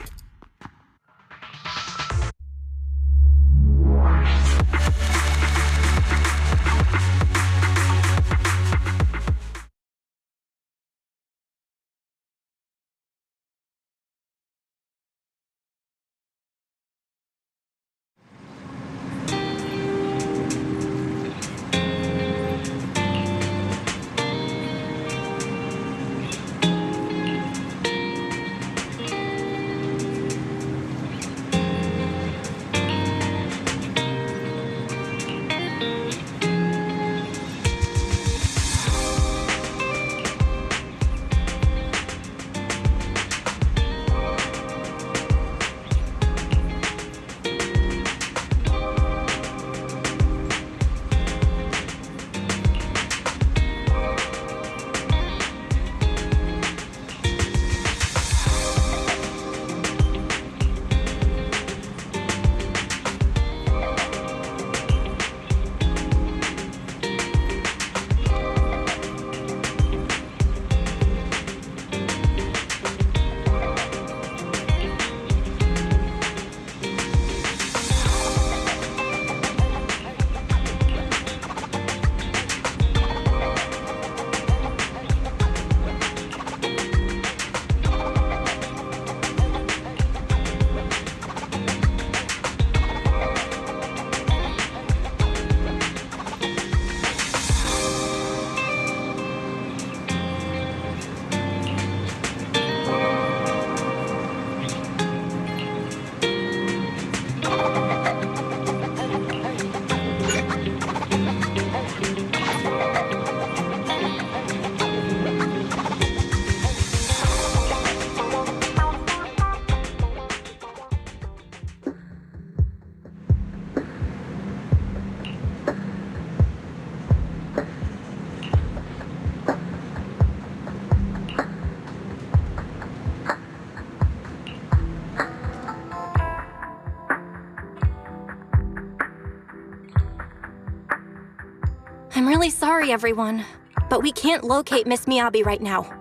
really sorry, everyone, but we can't locate Miss Miyabi right now.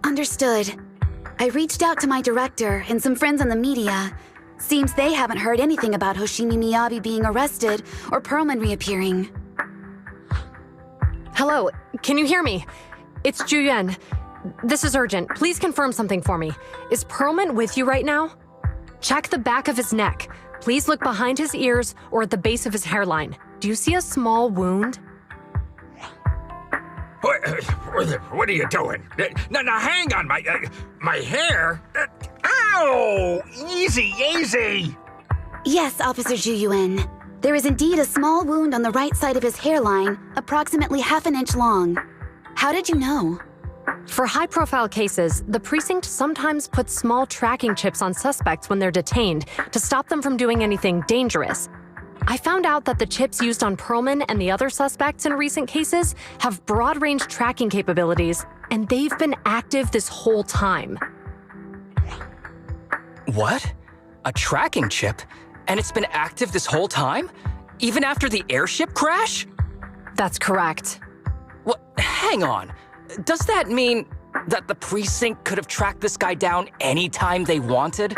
Understood. I reached out to my director and some friends in the media. Seems they haven't heard anything about Hoshimi Miyabi being arrested or Perlman reappearing. Hello, can you hear me? It's Juyuan. This is urgent. Please confirm something for me. Is Perlman with you right now? Check the back of his neck. Please look behind his ears or at the base of his hairline. Do you see a small wound? What are you doing? Now, hang on, my hair? Ow! Easy, easy! Yes, Officer Juyuan. There is indeed a small wound on the right side of his hairline, approximately half an inch long. How did you know? For high-profile cases, the precinct sometimes puts small tracking chips on suspects when they're detained to stop them from doing anything dangerous. I found out that the chips used on Perlman and the other suspects in recent cases have broad-range tracking capabilities, and they've been active this whole time. What? A tracking chip? And it's been active this whole time? Even after the airship crash? That's correct. What? Hang on. Does that mean that the precinct could have tracked this guy down anytime they wanted?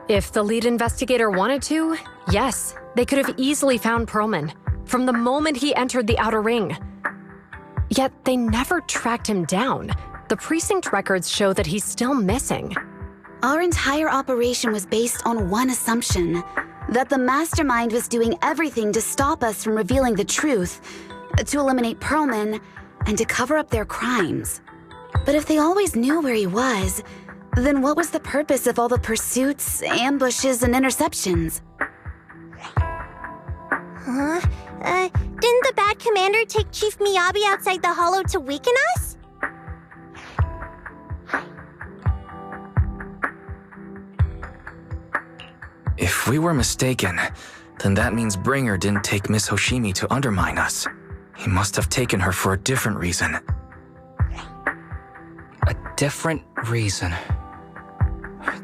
If the lead investigator wanted to, yes, they could have easily found Perlman from the moment he entered the outer ring. Yet they never tracked him down. The precinct records show that he's still missing. Our entire operation was based on one assumption, that the mastermind was doing everything to stop us from revealing the truth, to eliminate Perlman, and to cover up their crimes. But if they always knew where he was, then what was the purpose of all the pursuits, ambushes, and interceptions? Huh? Didn't the bad commander take Chief Miyabi outside the hollow to weaken us? If we were mistaken, then that means Bringer didn't take Miss Hoshimi to undermine us. He must have taken her for a different reason. A different reason?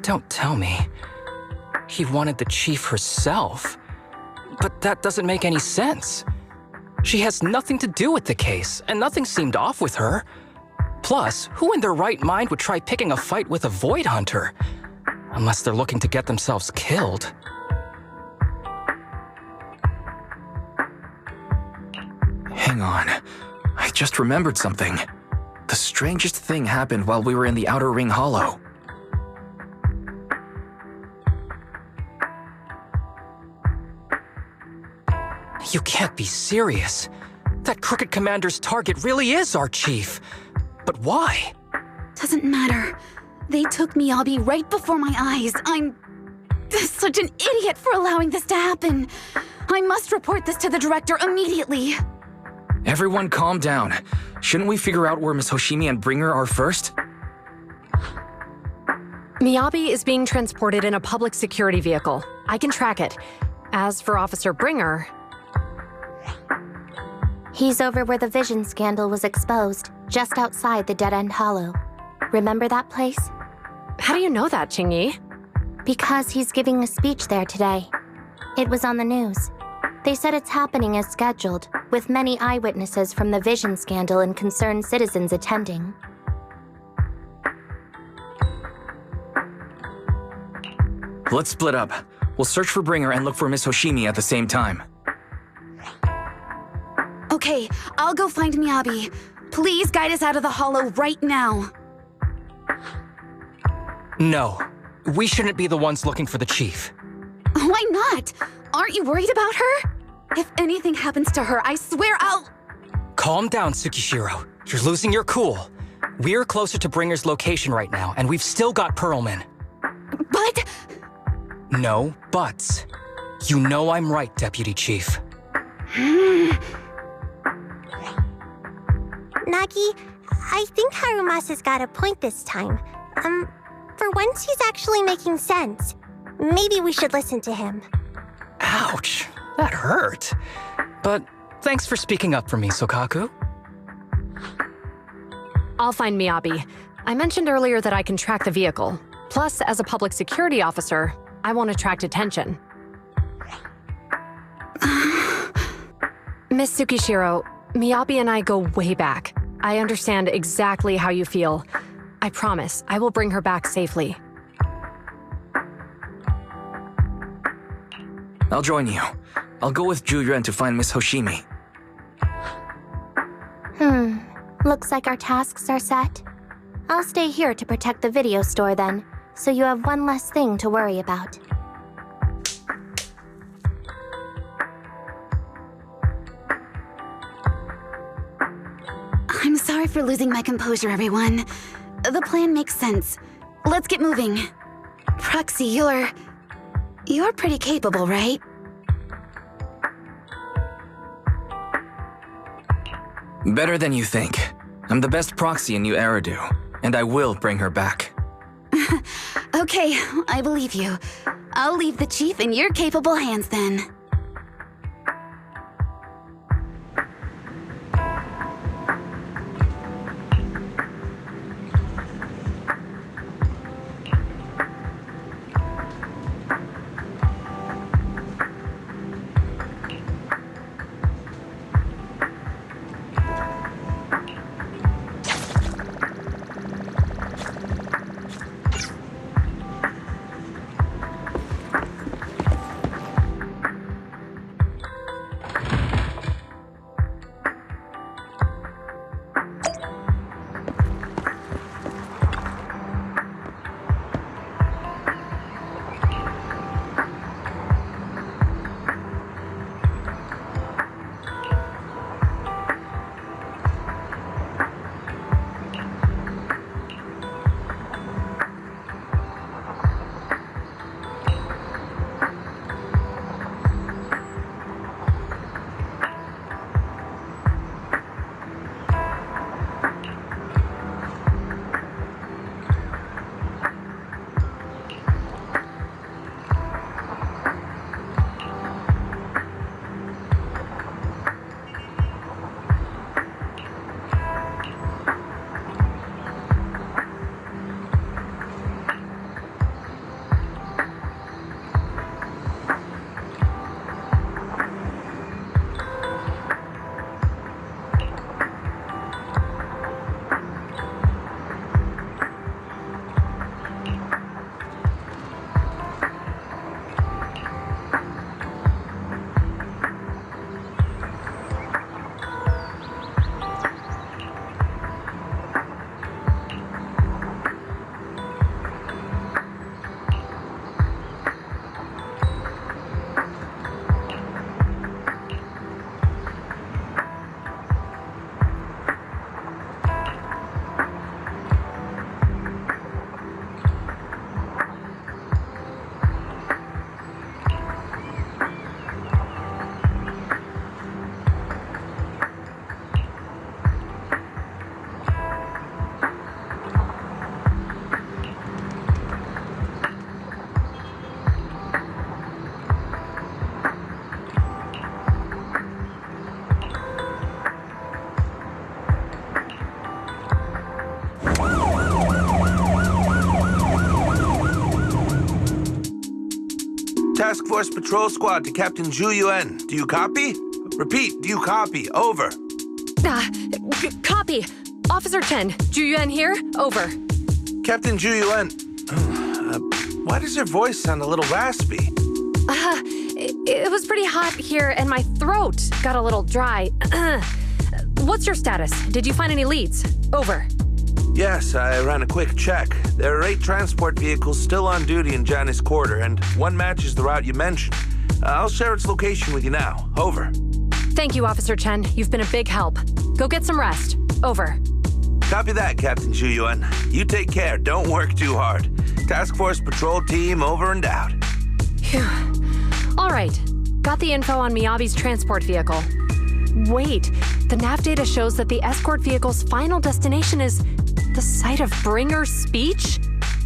Don't tell me. He wanted the chief herself. But that doesn't make any sense. She has nothing to do with the case, and nothing seemed off with her. Plus, who in their right mind would try picking a fight with a Void Hunter? Unless they're looking to get themselves killed. Hang on. I just remembered something. The strangest thing happened while we were in the Outer Ring Hollow. You can't be serious. That Crooked Commander's target really is our chief. But why? Doesn't matter. They took Miyabi right before my eyes. I'm such an idiot for allowing this to happen. I must report this to the director immediately. Everyone calm down. Shouldn't we figure out where Miss Hoshimi and Bringer are first? Miyabi is being transported in a public security vehicle. I can track it. As for Officer Bringer... He's over where the vision scandal was exposed, just outside the Dead End Hollow. Remember that place? How do you know that, Qingyi? Because he's giving a speech there today. It was on the news. They said it's happening as scheduled, with many eyewitnesses from the vision scandal and concerned citizens attending. Let's split up. We'll search for Bringer and look for Miss Hoshimi at the same time. Okay, I'll go find Miyabi. Please guide us out of the hollow right now. No. We shouldn't be the ones looking for the chief. Why not? Aren't you worried about her? If anything happens to her, I swear I'll... Calm down, Tsukishiro. You're losing your cool. We're closer to Bringer's location right now, and we've still got Perlman. But... No buts. You know I'm right, Deputy Chief. Nagi, I think Harumasa's got a point this time. For once he's actually making sense. Maybe we should listen to him. Ouch, that hurt. But thanks for speaking up for me, Sokaku. I'll find Miyabi. I mentioned earlier that I can track the vehicle. Plus, as a public security officer, I won't attract attention. Miss Tsukishiro, Miyabi and I go way back. I understand exactly how you feel. I promise, I will bring her back safely. I'll join you. I'll go with Ju-Yuan to find Miss Hoshimi. Looks like our tasks are set. I'll stay here to protect the video store then, so you have one less thing to worry about. I'm sorry for losing my composure, everyone. The plan makes sense. Let's get moving. Proxy, you're pretty capable, right? Better than you think. I'm the best proxy in New Eridu, and I will bring her back. Okay, I believe you. I'll leave the chief in your capable hands then. Task Force Patrol Squad to Captain Ju-Yuan. Do you copy? Repeat, do you copy? Over. Copy. Officer Chen, Ju-Yuan here. Over. Captain Ju-Yuan, why does your voice sound a little raspy? It was pretty hot here and my throat got a little dry. What's your status? Did you find any leads? Over. Yes, I ran a quick check. There are 8 transport vehicles still on duty in Janice Quarter, and one matches the route you mentioned. I'll share its location with you now. Over. Thank you, Officer Chen. You've been a big help. Go get some rest. Over. Copy that, Captain Ju-Yuan. You take care. Don't work too hard. Task Force Patrol Team over and out. Phew. All right. Got the info on Miyabi's transport vehicle. Wait, the nav data shows that the escort vehicle's final destination is the site of Bringer's speech?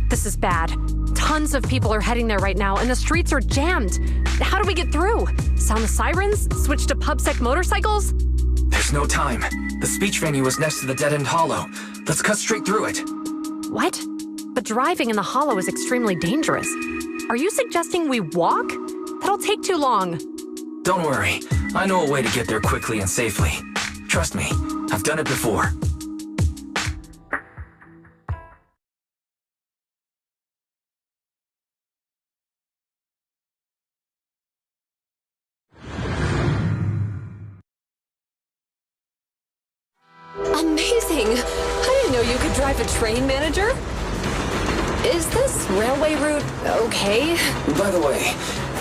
This is bad. Tons of people are heading there right now, and the streets are jammed. How do we get through? Sound the sirens? Switch to PubSec motorcycles? There's no time. The speech venue was next to the dead-end hollow. Let's cut straight through it. What? But driving in the hollow is extremely dangerous. Are you suggesting we walk? That'll take too long. Don't worry. I know a way to get there quickly and safely. Trust me, I've done it before. Amazing! I didn't know you could drive a train, manager. Is this railway route okay? By the way,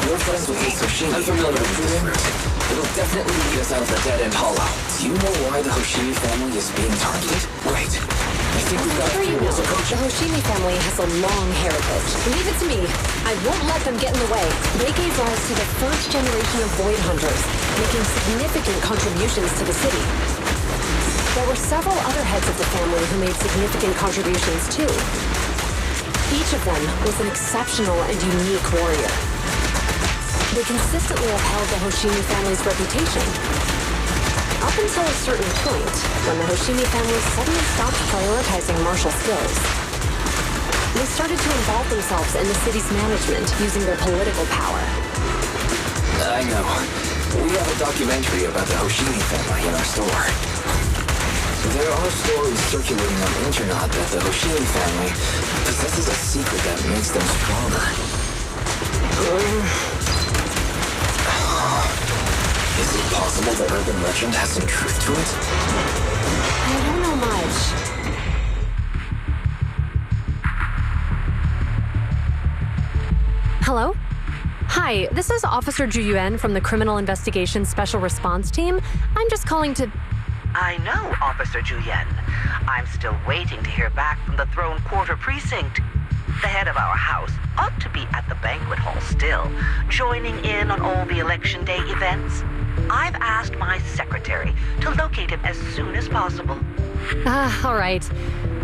you're friends with Hoshimi. I'm familiar with this route. It'll definitely lead us out of the dead-end hollow. Do you know why the Hoshimi family is being targeted? Wait, I think we've got a few ways of approaching. The Hoshimi family has a long heritage. Leave it to me. I won't let them get in the way. They gave rise to the first generation of Void Hunters, making significant contributions to the city. There were several other heads of the family who made significant contributions too. Each of them was an exceptional and unique warrior. They consistently upheld the Hoshimi family's reputation. Up until a certain point, when the Hoshimi family suddenly stopped prioritizing martial skills. They started to involve themselves in the city's management using their political power. I know. We have a documentary about the Hoshimi family in our store. There are stories circulating on the internet that the Hoshimi family possesses a secret that makes them stronger. Is it possible the urban legend has some truth to it? I don't know much. Hello? Hi, this is Officer Ju Yuan from the Criminal Investigations Special Response Team. I'm just calling to... I know, Officer Ju Yuan. I'm still waiting to hear back from the Throne Quarter Precinct. The head of our house ought to be at the banquet hall still, joining in on all the Election Day events. I've asked my secretary to locate him as soon as possible. All right.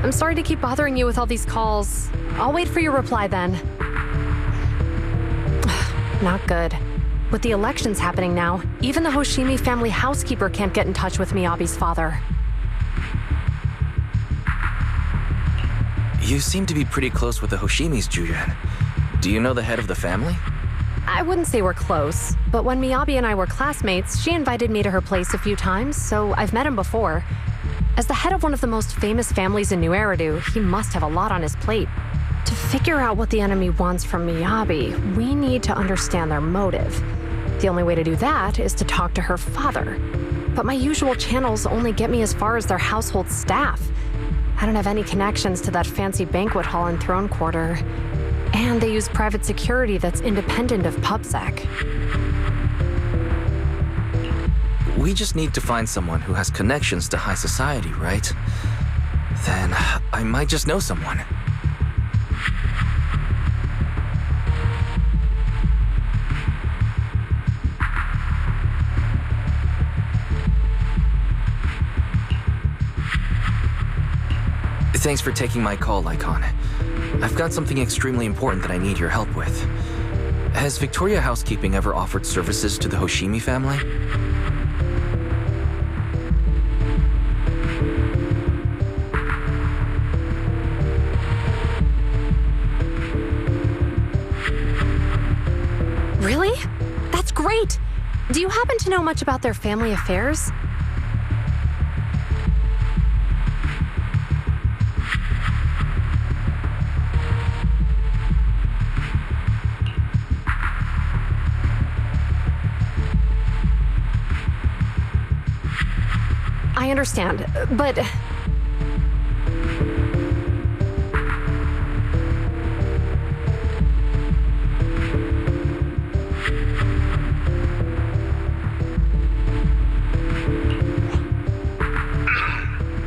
I'm sorry to keep bothering you with all these calls. I'll wait for your reply then. Not good. With the elections happening now, even the Hoshimi family housekeeper can't get in touch with Miyabi's father. You seem to be pretty close with the Hoshimis, Juyan. Do you know the head of the family? I wouldn't say we're close, but when Miyabi and I were classmates, she invited me to her place a few times, so I've met him before. As the head of one of the most famous families in New Eridu, he must have a lot on his plate. To figure out what the enemy wants from Miyabi, we need to understand their motive. The only way to do that is to talk to her father. But my usual channels only get me as far as their household staff. I don't have any connections to that fancy banquet hall in Throne Quarter. And they use private security that's independent of PubSec. We just need to find someone who has connections to high society, right? Then I might just know someone. Thanks for taking my call, Lycon. I've got something extremely important that I need your help with. Has Victoria Housekeeping ever offered services to the Hoshimi family? Really? That's great! Do you happen to know much about their family affairs? I understand, but...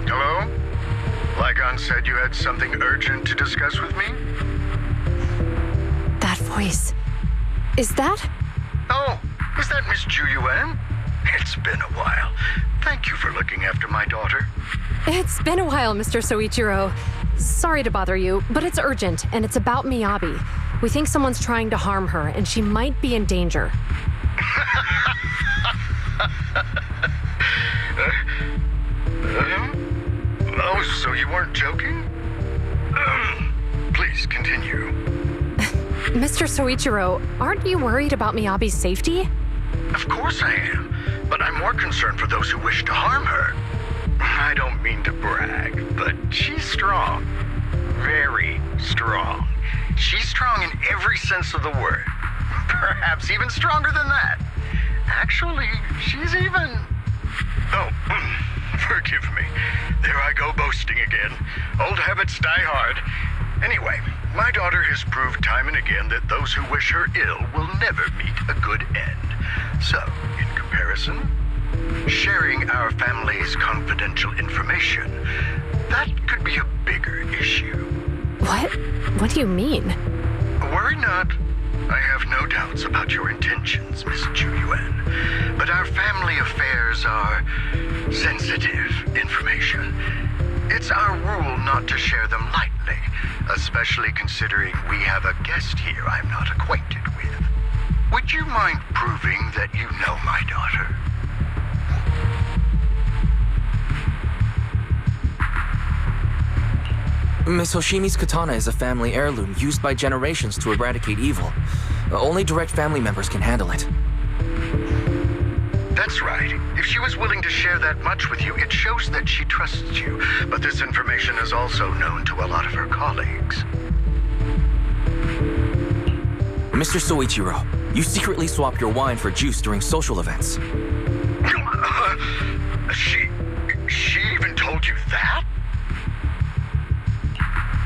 Hello? Lygon said you had something urgent to discuss with me? That voice... Is that... Oh, is that Miss Ju Yuan? It's been a while. Thank you for looking after my daughter. It's been a while, Mr. Soichiro. Sorry to bother you, but it's urgent, and it's about Miyabi. We think someone's trying to harm her, and she might be in danger. Oh, so you weren't joking? Please continue. Mr. Soichiro, aren't you worried about Miyabi's safety? Of course I am. but I'm more concerned for those who wish to harm her. I don't mean to brag, but she's strong. Very strong. She's strong in every sense of the word. Perhaps even stronger than that. Actually, she's even... Oh, forgive me. There I go boasting again. Old habits die hard. Anyway, my daughter has proved time and again that those who wish her ill will never meet a good end. So, in comparison, sharing our family's confidential information, that could be a bigger issue. What? What do you mean? Worry not. I have no doubts about your intentions, Miss Ju-Yuan. But our family affairs are sensitive information. It's our rule not to share them lightly, especially considering we have a guest here I'm not acquainted with. Would you mind proving that you know my daughter? Miss Hoshimi's katana is a family heirloom used by generations to eradicate evil. Only direct family members can handle it. That's right. If she was willing to share that much with you, it shows that she trusts you. But this information is also known to a lot of her colleagues. Mr. Soichiro, you secretly swap your wine for juice during social events. She even told you that?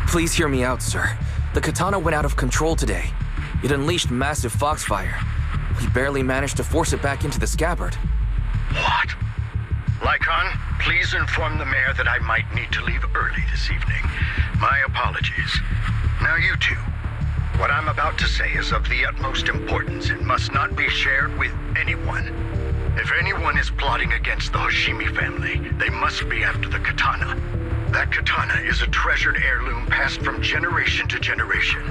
Please hear me out, sir. The katana went out of control today. It unleashed massive foxfire. We barely managed to force it back into the scabbard. What? Lycon, please inform the mayor that I might need to leave early this evening. My apologies. Now you two. What I'm about to say is of the utmost importance and must not be shared with anyone. If anyone is plotting against the Hoshimi family, they must be after the katana. That katana is a treasured heirloom passed from generation to generation.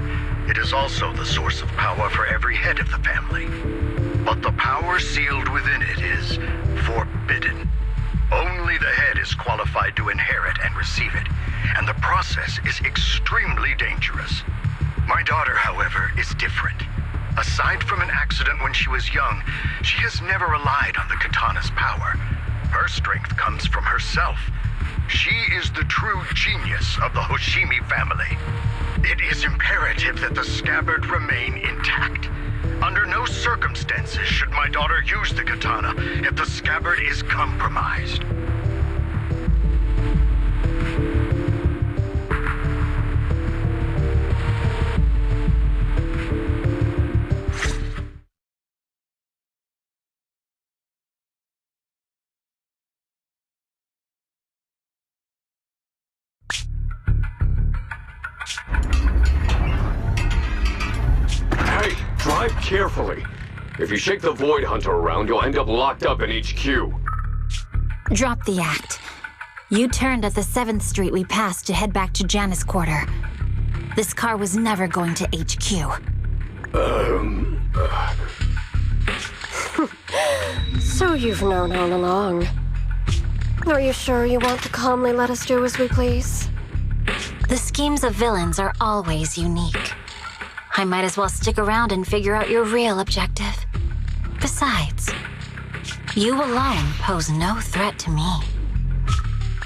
It is also the source of power for every head of the family. But the power sealed within it is forbidden. Only the head is qualified to inherit and receive it, and the process is extremely dangerous. My daughter, however, is different. Aside from an accident when she was young, she has never relied on the katana's power. Her strength comes from herself. She is the true genius of the Hoshimi family. It is imperative that the scabbard remain intact. Under no circumstances should my daughter use the katana if the scabbard is compromised. Hey, drive carefully. If you shake the Void Hunter around, you'll end up locked up in HQ. Drop the act. You turned at the 7th Street we passed to head back to Janus Quarter. This car was never going to HQ. So you've known all along. Are you sure you want to calmly let us do as we please? The schemes of villains are always unique. I might as well stick around and figure out your real objective. Besides, you alone pose no threat to me.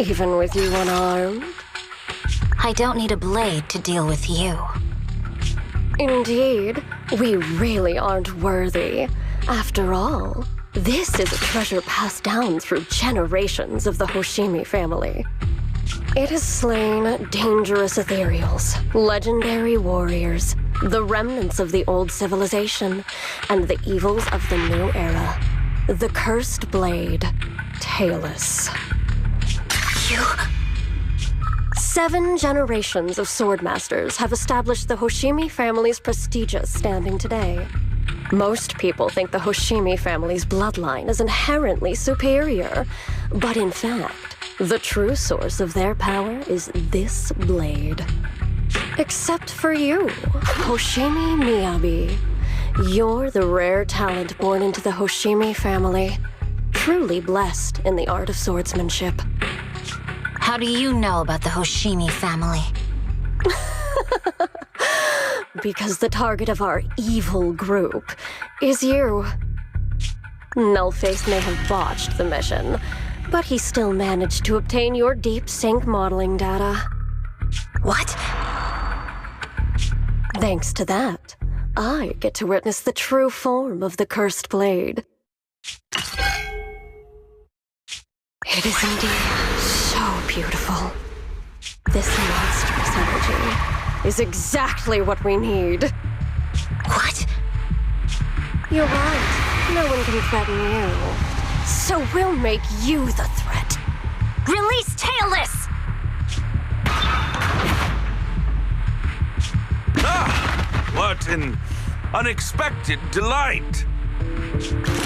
Even with you unarmed? I don't need a blade to deal with you. Indeed, we really aren't worthy. After all, this is a treasure passed down through generations of the Hoshimi family. It has slain dangerous ethereals, legendary warriors, the remnants of the old civilization, and the evils of the new era. The cursed blade, Talus. You... 7 generations of swordmasters have established the Hoshimi family's prestigious standing today. Most people think the Hoshimi family's bloodline is inherently superior, but in fact, the true source of their power is this blade. Except for you, Hoshimi Miyabi. You're the rare talent born into the Hoshimi family, truly blessed in the art of swordsmanship. How do you know about the Hoshimi family? Because the target of our evil group is you. Nullface may have botched the mission, but he still managed to obtain your deep sync modeling data. What? Thanks to that, I get to witness the true form of the cursed blade. It is indeed so beautiful. This monstrous energy is exactly what we need. What? You're right. No one can threaten you. So we'll make you the threat. Release Tailless! Ah! What an unexpected delight!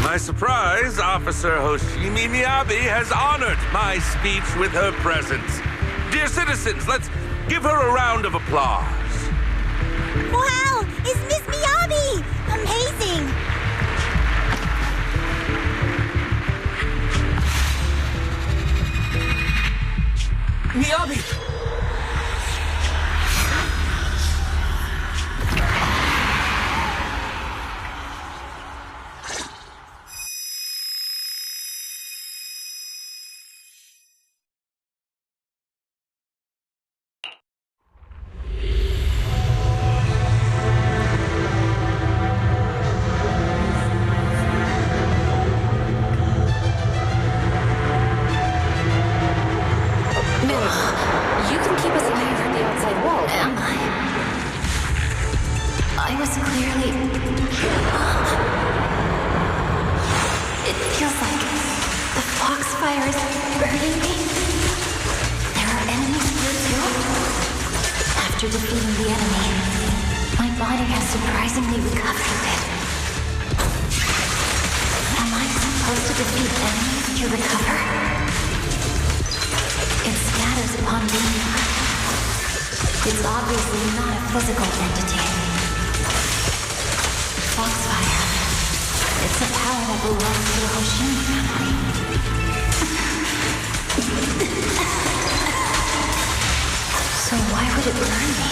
My surprise, Officer Hoshimi Miyabi has honored my speech with her presence. Dear citizens, let's give her a round of applause. Wow! It's Miss Miyabi! Amazing! Miyabi! You can keep us away from the outside wall. Am I? I was clearly... It feels like the foxfire is burning me. There are enemies here too? After defeating the enemy, my body has surprisingly recovered a bit. Am I supposed to defeat enemies to recover? It scatters upon being hurt. It's obviously not a physical entity. Foxfire. It's a power that belongs to the Hoshimi family. So why would it burn me?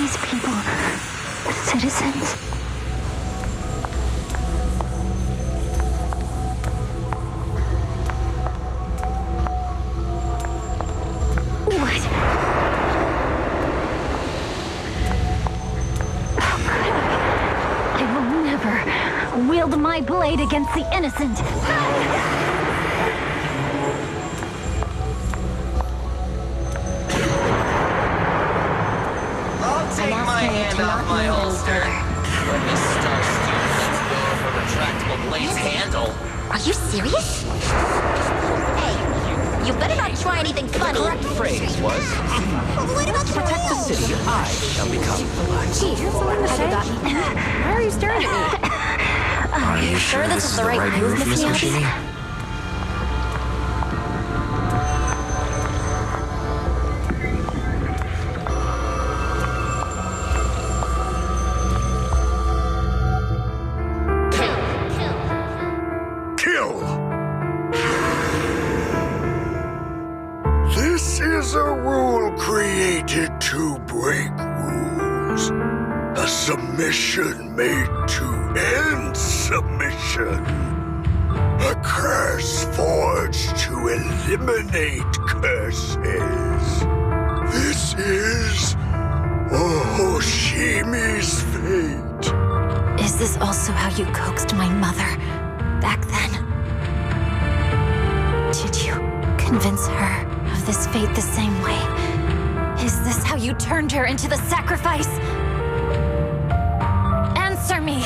these people citizens? What? How could I? I will never wield my blade against the innocent. Take my hand off my holster. When Miss Star Student lets go of her retractable blade's handle. Are you serious? Hey, you better not try anything funny. The correct phrase was, What about to protect the city, I shall become the light. Gee, you have something to say? Why are you staring at me? Are you sure this is the right move, Miss Hoshimi? This is a rule created to break rules. A submission made to end submission. A curse forged to eliminate curses. This is Hoshimi's fate. Is this also how you coaxed my mother back then? Did you convince her of this fate the same way? Is this how you turned her into the sacrifice? Answer me!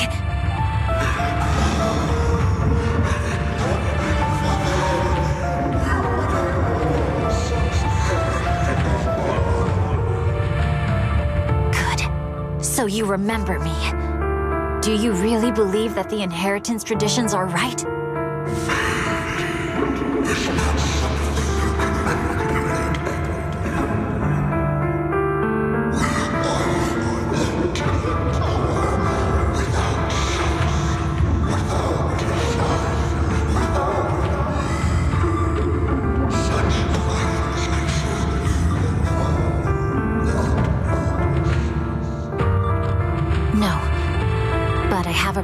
Good. So you remember me. Do you really believe that the inheritance traditions are right?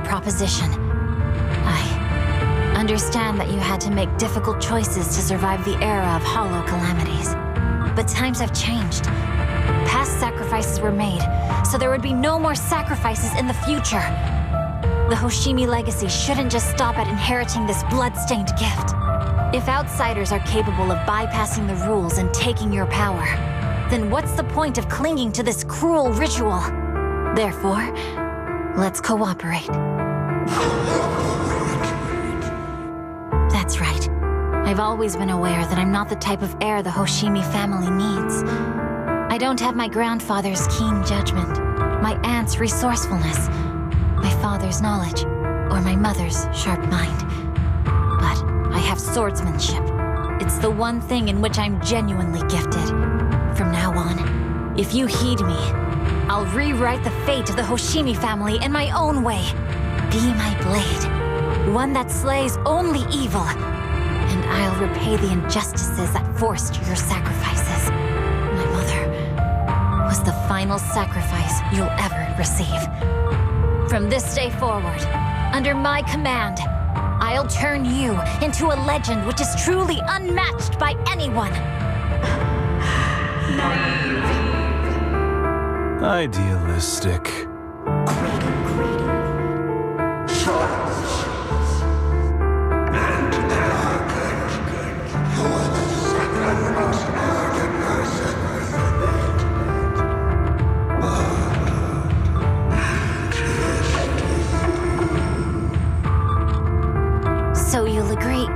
Proposition. I understand that you had to make difficult choices to survive the era of hollow calamities. But times have changed. Past sacrifices were made, so there would be no more sacrifices in the future. The Hoshimi legacy shouldn't just stop at inheriting this blood-stained gift. If outsiders are capable of bypassing the rules and taking your power, then what's the point of clinging to this cruel ritual? Therefore, let's cooperate. That's right. I've always been aware that I'm not the type of heir the Hoshimi family needs. I don't have my grandfather's keen judgment, my aunt's resourcefulness, my father's knowledge, or my mother's sharp mind. But I have swordsmanship. It's the one thing in which I'm genuinely gifted. From now on, if you heed me, I'll rewrite the fate of the Hoshimi family in my own way. Be my blade, one that slays only evil, and I'll repay the injustices that forced your sacrifices. My mother was the final sacrifice you'll ever receive. From this day forward, under my command, I'll turn you into a legend which is truly unmatched by anyone. Idealistic. So you'll agree?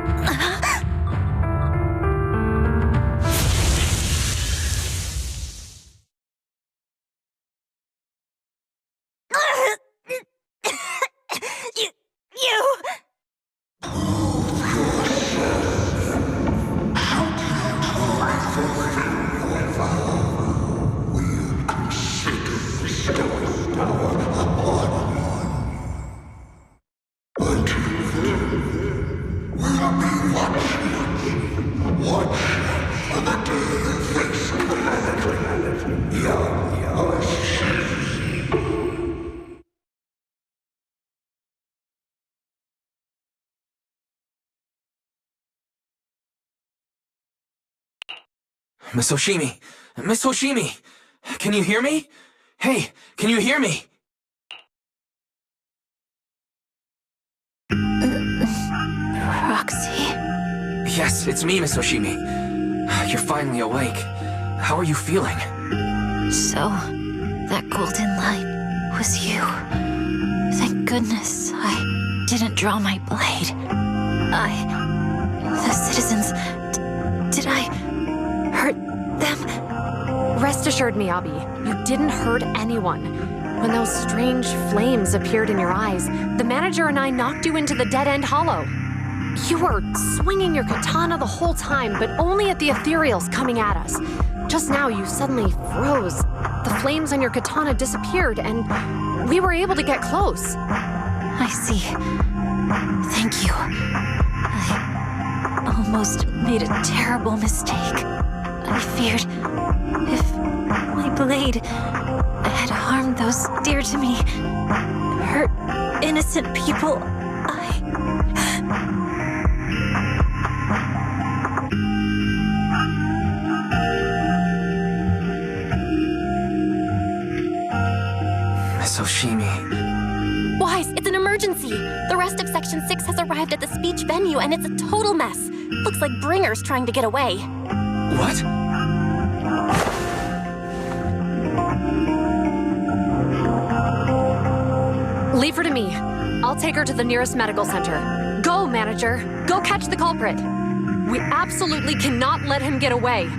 Miss Hoshimi! Miss Hoshimi! Can you hear me? Hey, can you hear me? Roxy? Yes, it's me, Miss Hoshimi. You're finally awake. How are you feeling? So, that golden light was you. Thank goodness I didn't draw my blade. The citizens... did I hurt them? Rest assured, Miyabi, you didn't hurt anyone. When those strange flames appeared in your eyes, the manager and I knocked you into the dead-end hollow. You were swinging your katana the whole time, but only at the ethereals coming at us. Just now, you suddenly froze. The flames on your katana disappeared, and we were able to get close. I see. Thank you. I almost made a terrible mistake. I feared if my blade had harmed those dear to me, hurt innocent people, Miss Hoshimi. Wise, it's an emergency. The rest of Section 6 has arrived at the speech venue, and it's a total mess. Looks like Bringer's trying to get away. What? Leave her to me. I'll take her to the nearest medical center. Go, manager. Go catch the culprit. We absolutely cannot let him get away.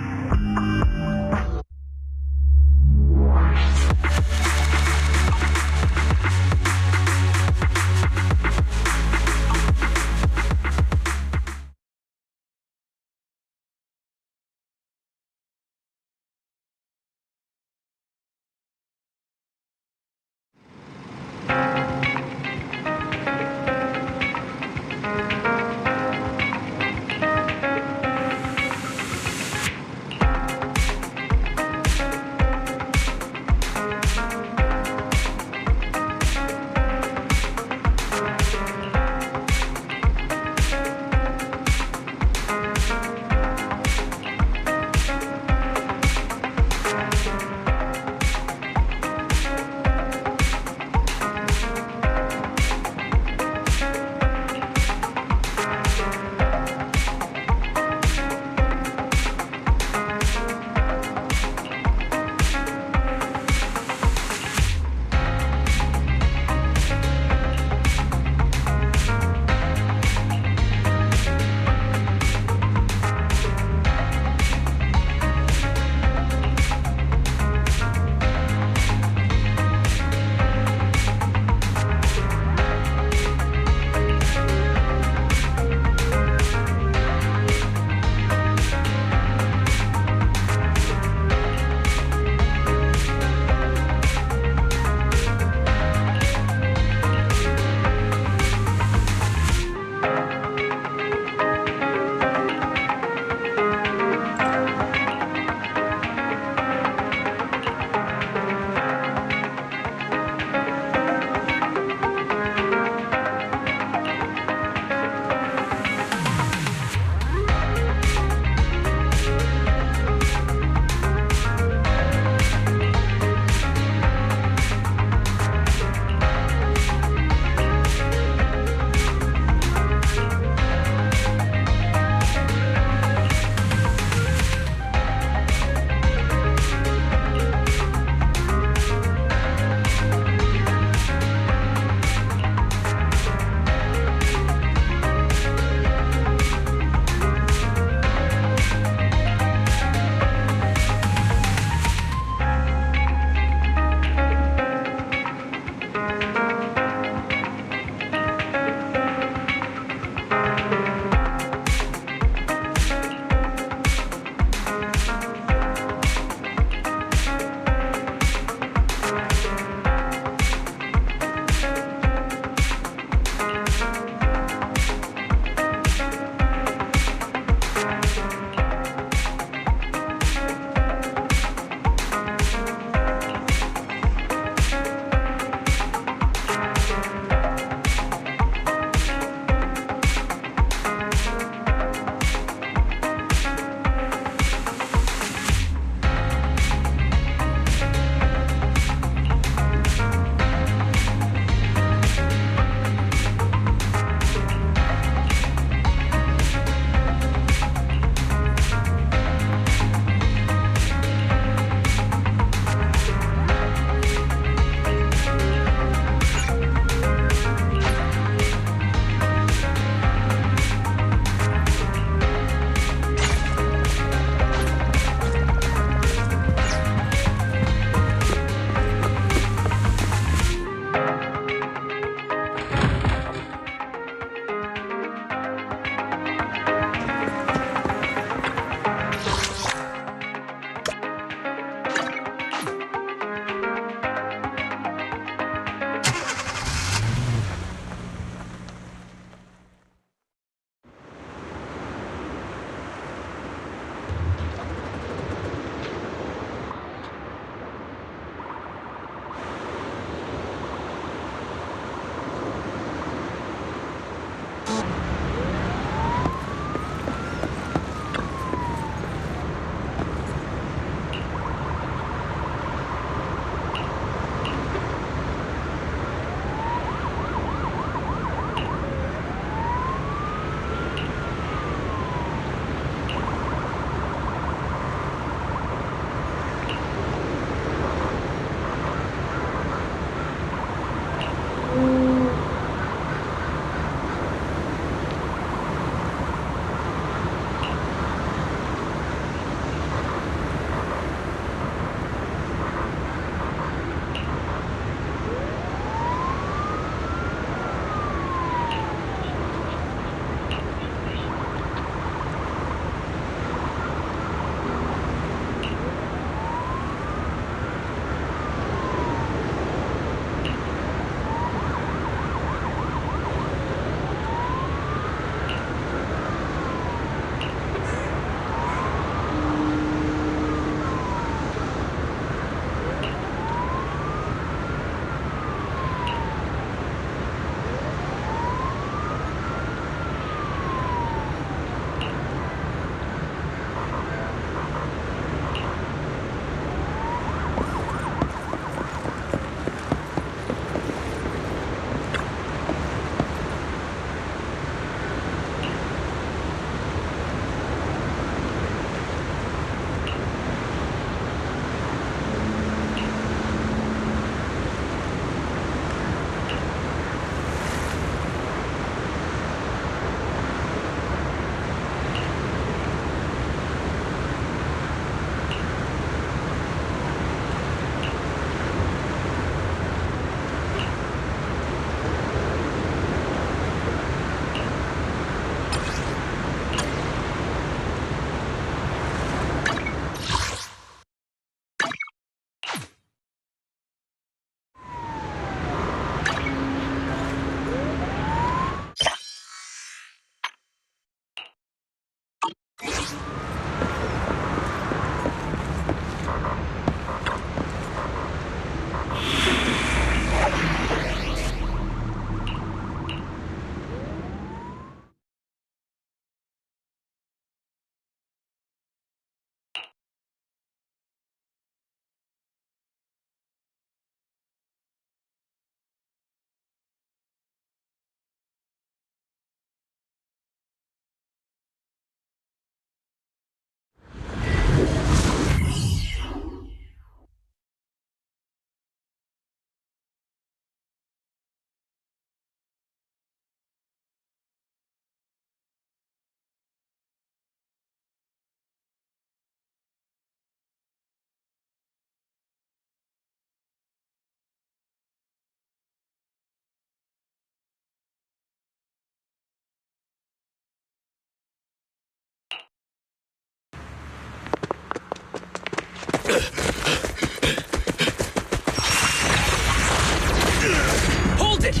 Hold it!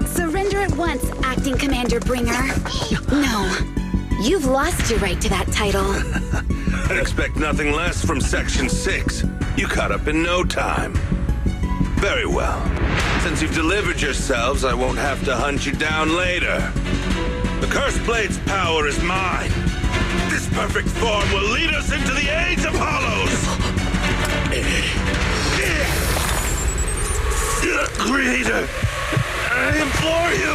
Surrender at once, Acting Commander Bringer. No. You've lost your right to that title. I'd expect nothing less from Section 6. You caught up in no time. Very well. Since you've delivered yourselves, I won't have to hunt you down later. The Cursed Blade's power is mine. This perfect form will lead us into the age of Hollows! Creator, I implore you!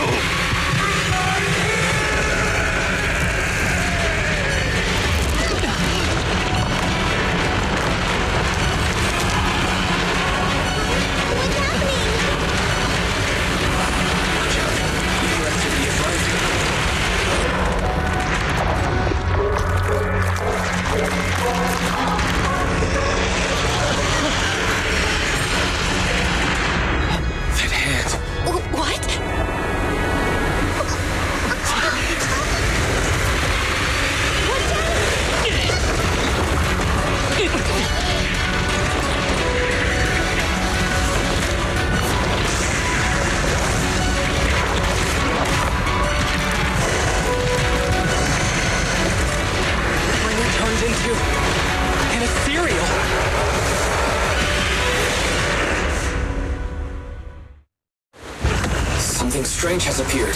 Something strange has appeared.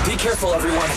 Be careful, everyone.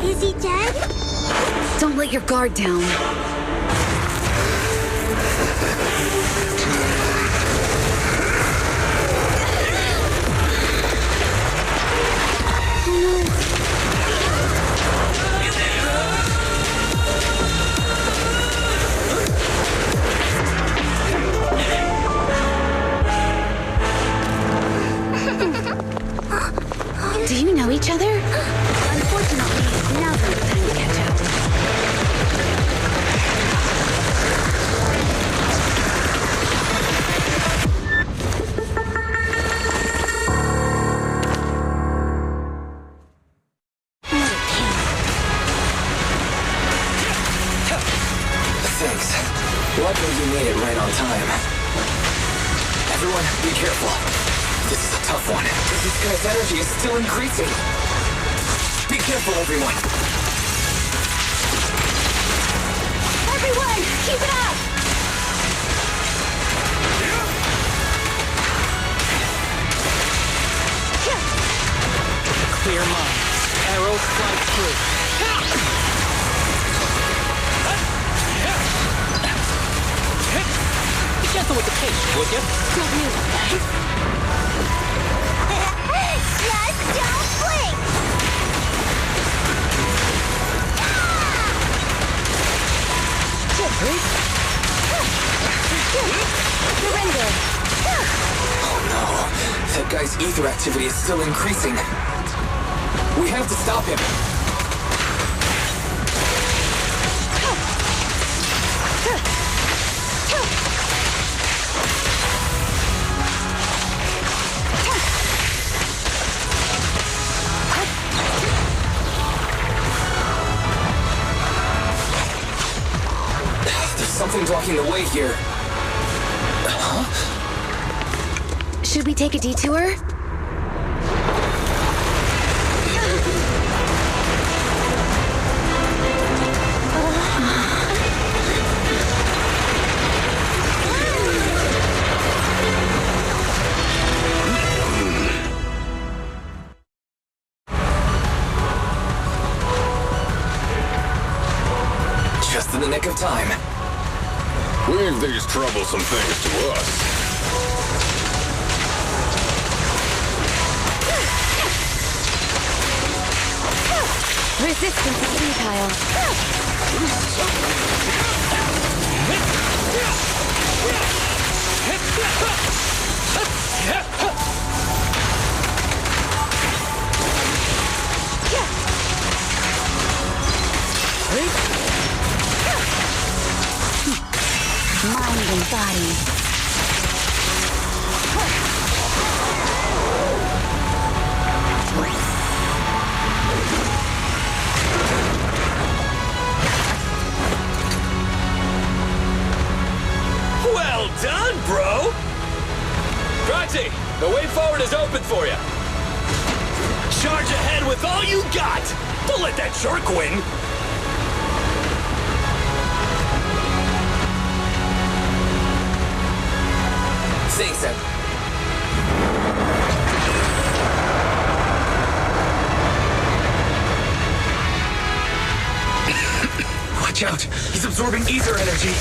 Is he dead? Don't let your guard down. Do you know each other? Unfortunately, now's not the time to catch up. Thanks. Luckily you made it right on time. Everyone, be careful. This is a tough one. This guy's energy is still increasing. Be careful, everyone. Everyone, keep it up! Clear mind. Arrow strike through. Be gentle with the pace, would you? Don't move, guys. Just don't blink! Surrender! Oh no. That guy's ether activity is still increasing. We have to stop him. something blocking the way here. Huh? Should we take a detour? Just in the nick of time. Leave these troublesome things to us. Resistance is futile. Mind and body. Well done, bro! Proxy, the way forward is open for you. Charge ahead with all you got! Don't let that shark win! Thanks, Ed. Watch out! He's absorbing ether energy!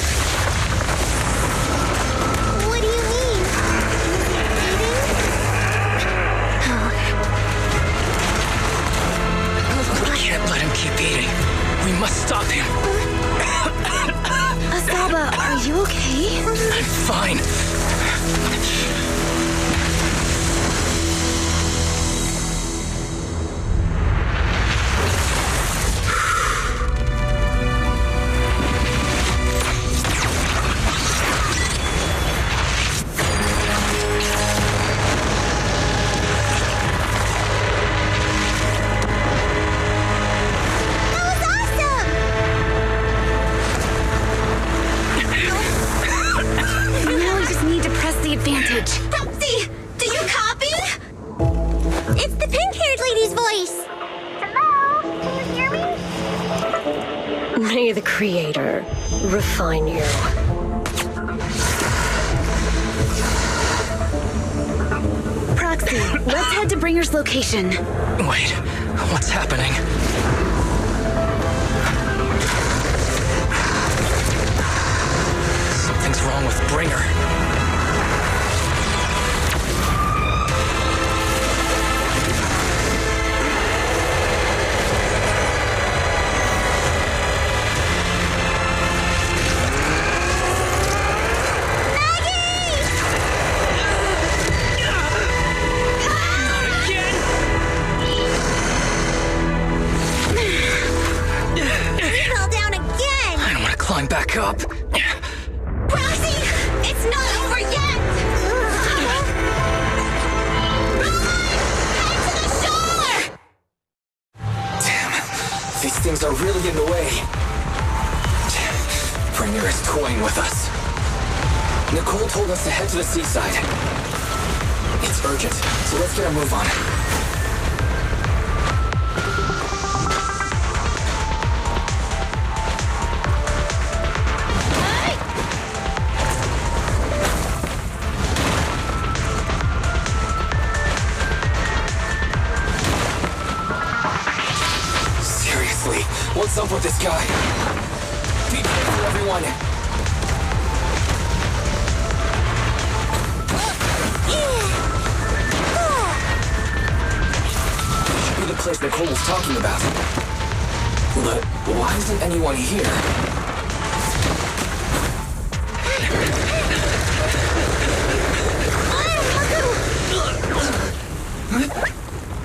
What do you mean? We can't let him keep eating. We must stop him. Asaba, are you okay? I'm fine. Advantage. Proxy, do you copy? It's the pink-haired lady's voice. Hello? Can you hear me? May the Creator refine you. Proxy, let's head to Bringer's location. Wait, what's happening? Something's wrong with Bringer. Climb back up. Proxy, it's not over yet! Head to the shore! Damn, these things are really in the way. Bringer is toying with us. Nicole told us to head to the seaside. It's urgent, so let's get a move on. What's up with this guy? Be careful, everyone. This should be the place Nicole was talking about. But why isn't anyone here?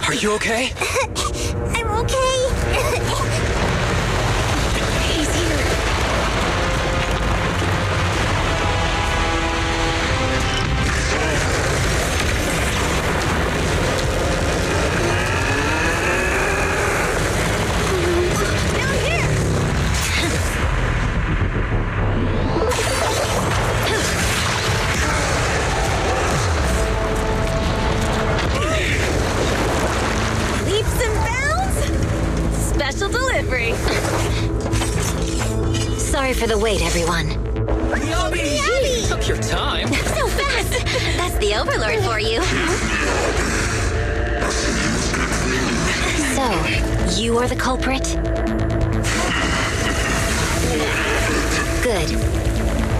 Are you okay? I'm okay. He's here. Down here. Sorry for the wait, everyone. Miyabi! Took your time. So fast! That's the Overlord for you. So, you are the culprit? Good.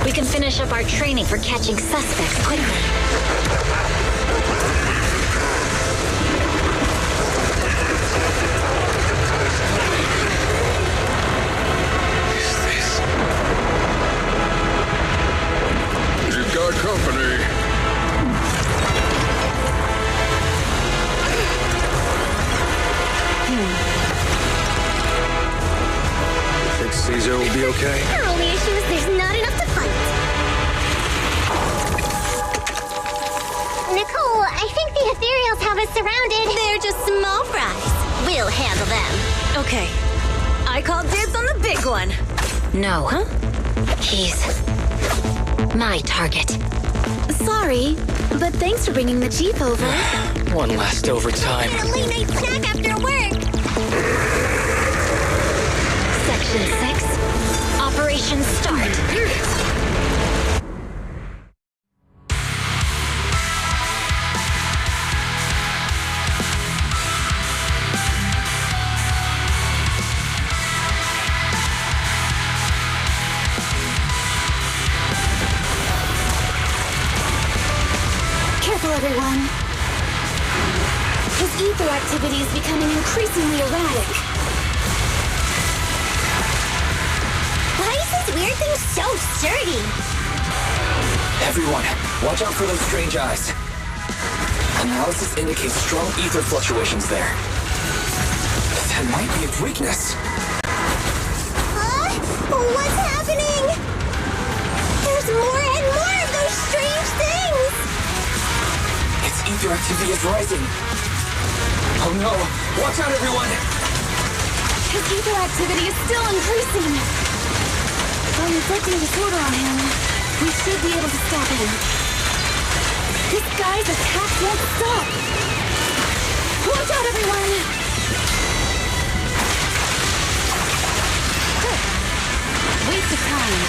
We can finish up our training for catching suspects quickly. You've got company. Think Caesar will be okay? Our only issue is there's not enough to fight. Nicole, I think the ethereals have us surrounded. They're just small fries. We'll handle them. Okay. I call dibs on the big one. No. Huh? He's my target. Sorry, but thanks for bringing the Chief over. One last overtime. Get a late night snack after work. Section 6. Operation start. Careful, everyone. His ether activity is becoming increasingly erratic. Why is this weird thing so sturdy? Everyone, watch out for those strange eyes. Analysis indicates strong ether fluctuations there. That might be its weakness. What's happening? There's more and more of those strange things! Its ether activity is rising. Oh no! Watch out, everyone! His ether activity is still increasing. By inflicting disorder on him, we should be able to stop him. This guy's attack won't stop. Watch out, everyone! Waste of time.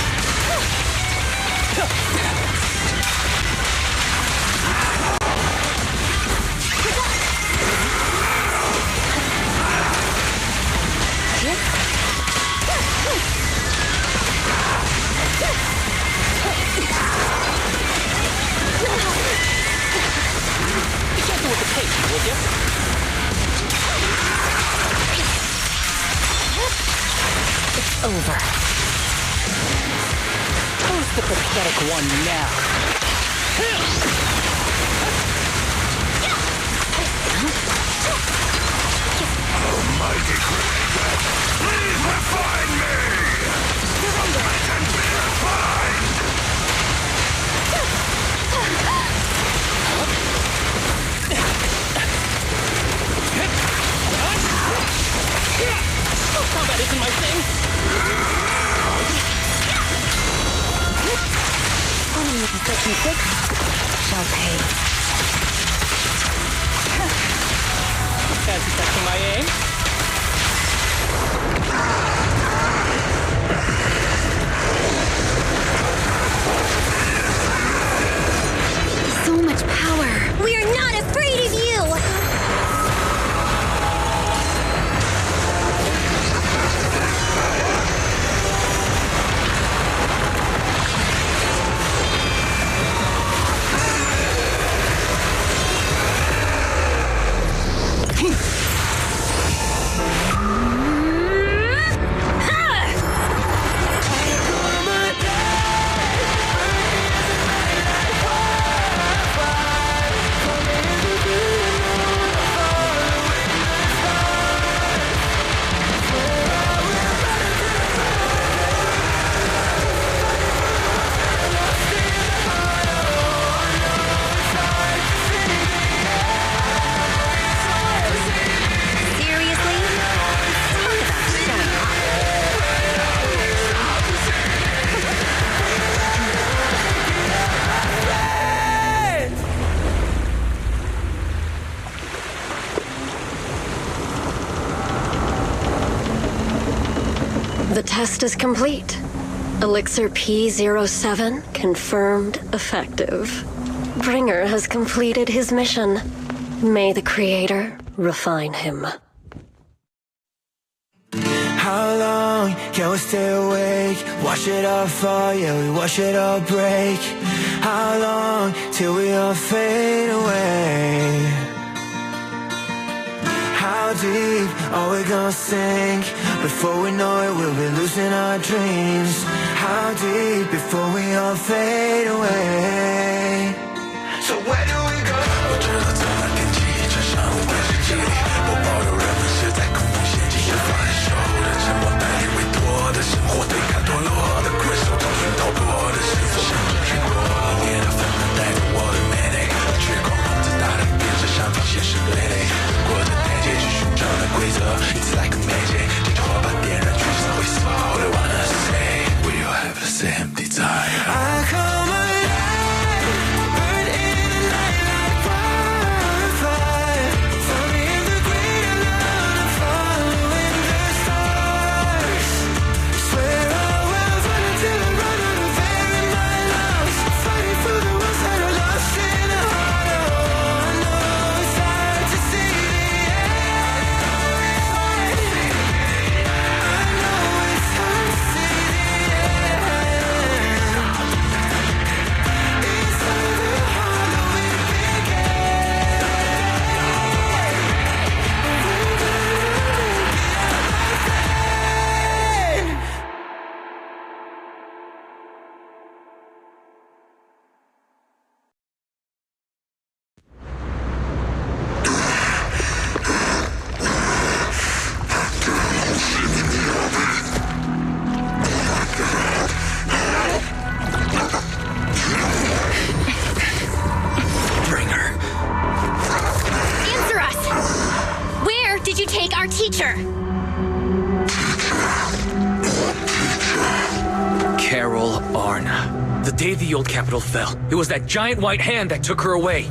Careful with the pace, will you? It's over. Who's the pathetic one now? Almighty creator, please refine me! Let and be refined! Combat isn't my thing. Enemy of Section 6 shall pay. Fancy testing my aim? So much power. We're not afraid of you! The test is complete. Elixir P07 confirmed effective. Bringer has completed his mission. May the Creator refine him. How long can we stay awake? Watch it all fall, yeah, we watch it all break. How long till we all fade away? How deep are we gonna sink? Before we know it, we'll be losing our dreams. How deep before we all fade away? So where do we go? 我知道在那天际站上无关世界里，我抱有人们是在空中陷进的反手的沉默，带领委托的生活，对抗堕落的困兽，找寻逃脱的是否像是去过冷冽的纷纷带着我的美丽，却狂妄自大的变着上方现实对垒，过着代际去寻找的规则 It's like a magic， 镜头把点燃，全身灰色 All I wanna say We all have the same desire I come alive Burn in the night like wildfire Find me in the great unknown I'm following the stars Swear I will run until I run out of air in my lungs Fighting for the ones that are lost in the heart I know it's hard to see the end I know it's hard to see the end Inside the heart that we Answer us! Where did you take our teacher? Carol Arna. The day the old capital fell, it was that giant white hand that took her away.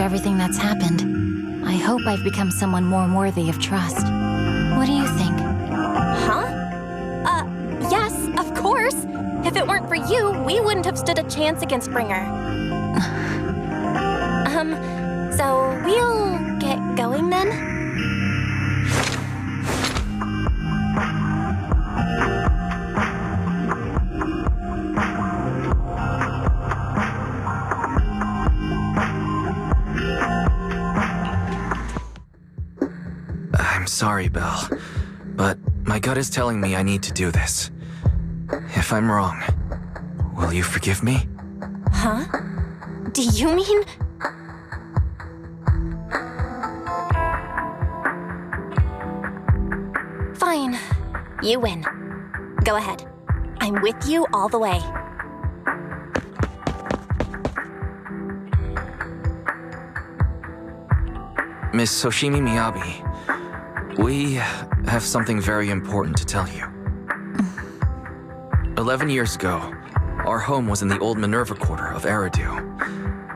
everything that's happened, I hope I've become someone more worthy of trust. What do you think? Huh? Yes, of course. If it weren't for you, we wouldn't have stood a chance against Bringer. So we'll get going then? I'm sorry, Belle, but my gut is telling me I need to do this. If I'm wrong, will you forgive me? Huh? Do you mean... Fine. You win. Go ahead. I'm with you all the way. Miss Hoshimi Miyabi, we have something very important to tell you. 11 years ago, our home was in the old Minerva Quarter of Eridu,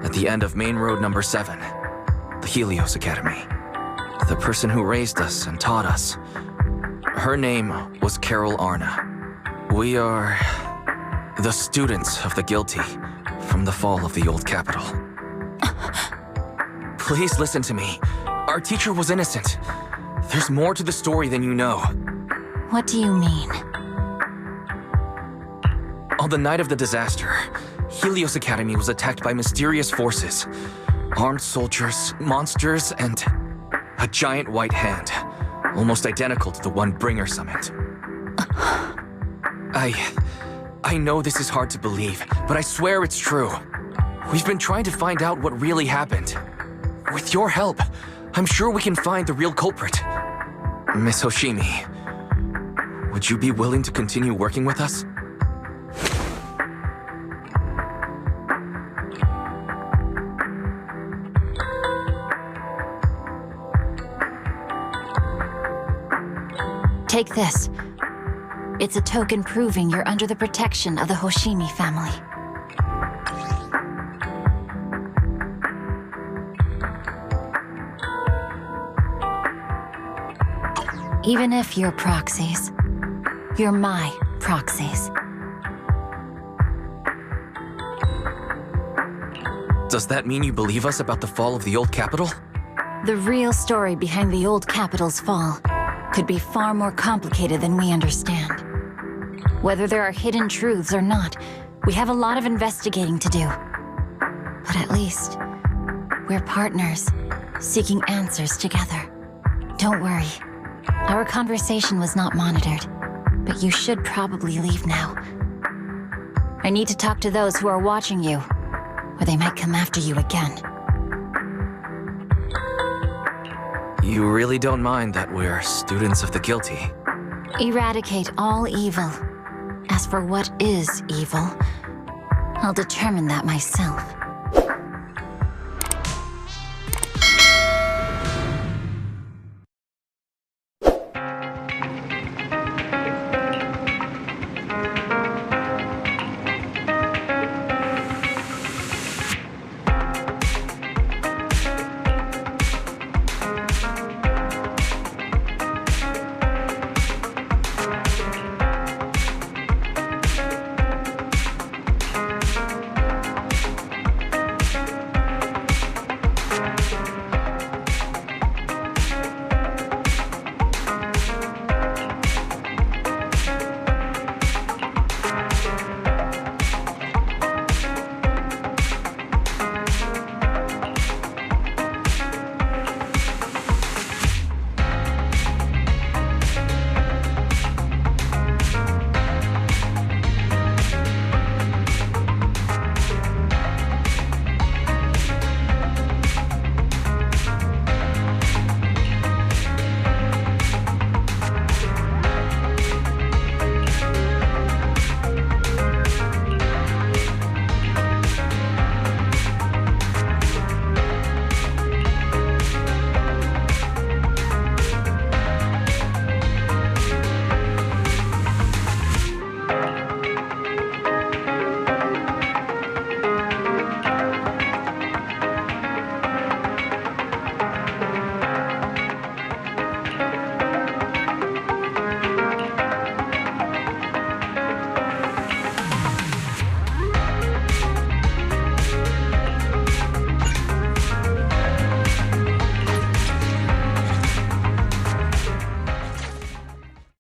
at the end of Main Road number 7, the Helios Academy. The person who raised us and taught us, her name was Carol Arna. We are the students of the guilty from the fall of the old capital. Please listen to me. Our teacher was innocent. There's more to the story than you know. What do you mean? On the night of the disaster, Helios Academy was attacked by mysterious forces. Armed soldiers, monsters, and a giant white hand, almost identical to the one Bringer summoned. I know this is hard to believe, but I swear it's true. We've been trying to find out what really happened. With your help, I'm sure we can find the real culprit. Miss Hoshimi, would you be willing to continue working with us? Take this. It's a token proving you're under the protection of the Hoshimi family. Even if you're proxies, you're my proxies. Does that mean you believe us about the fall of the old capital? The real story behind the old capital's fall could be far more complicated than we understand. Whether there are hidden truths or not, we have a lot of investigating to do. But at least, we're partners, seeking answers together. Don't worry. Our conversation was not monitored, but you should probably leave now. I need to talk to those who are watching you, or they might come after you again. You really don't mind that we're students of the guilty? Eradicate all evil. As for what is evil, I'll determine that myself.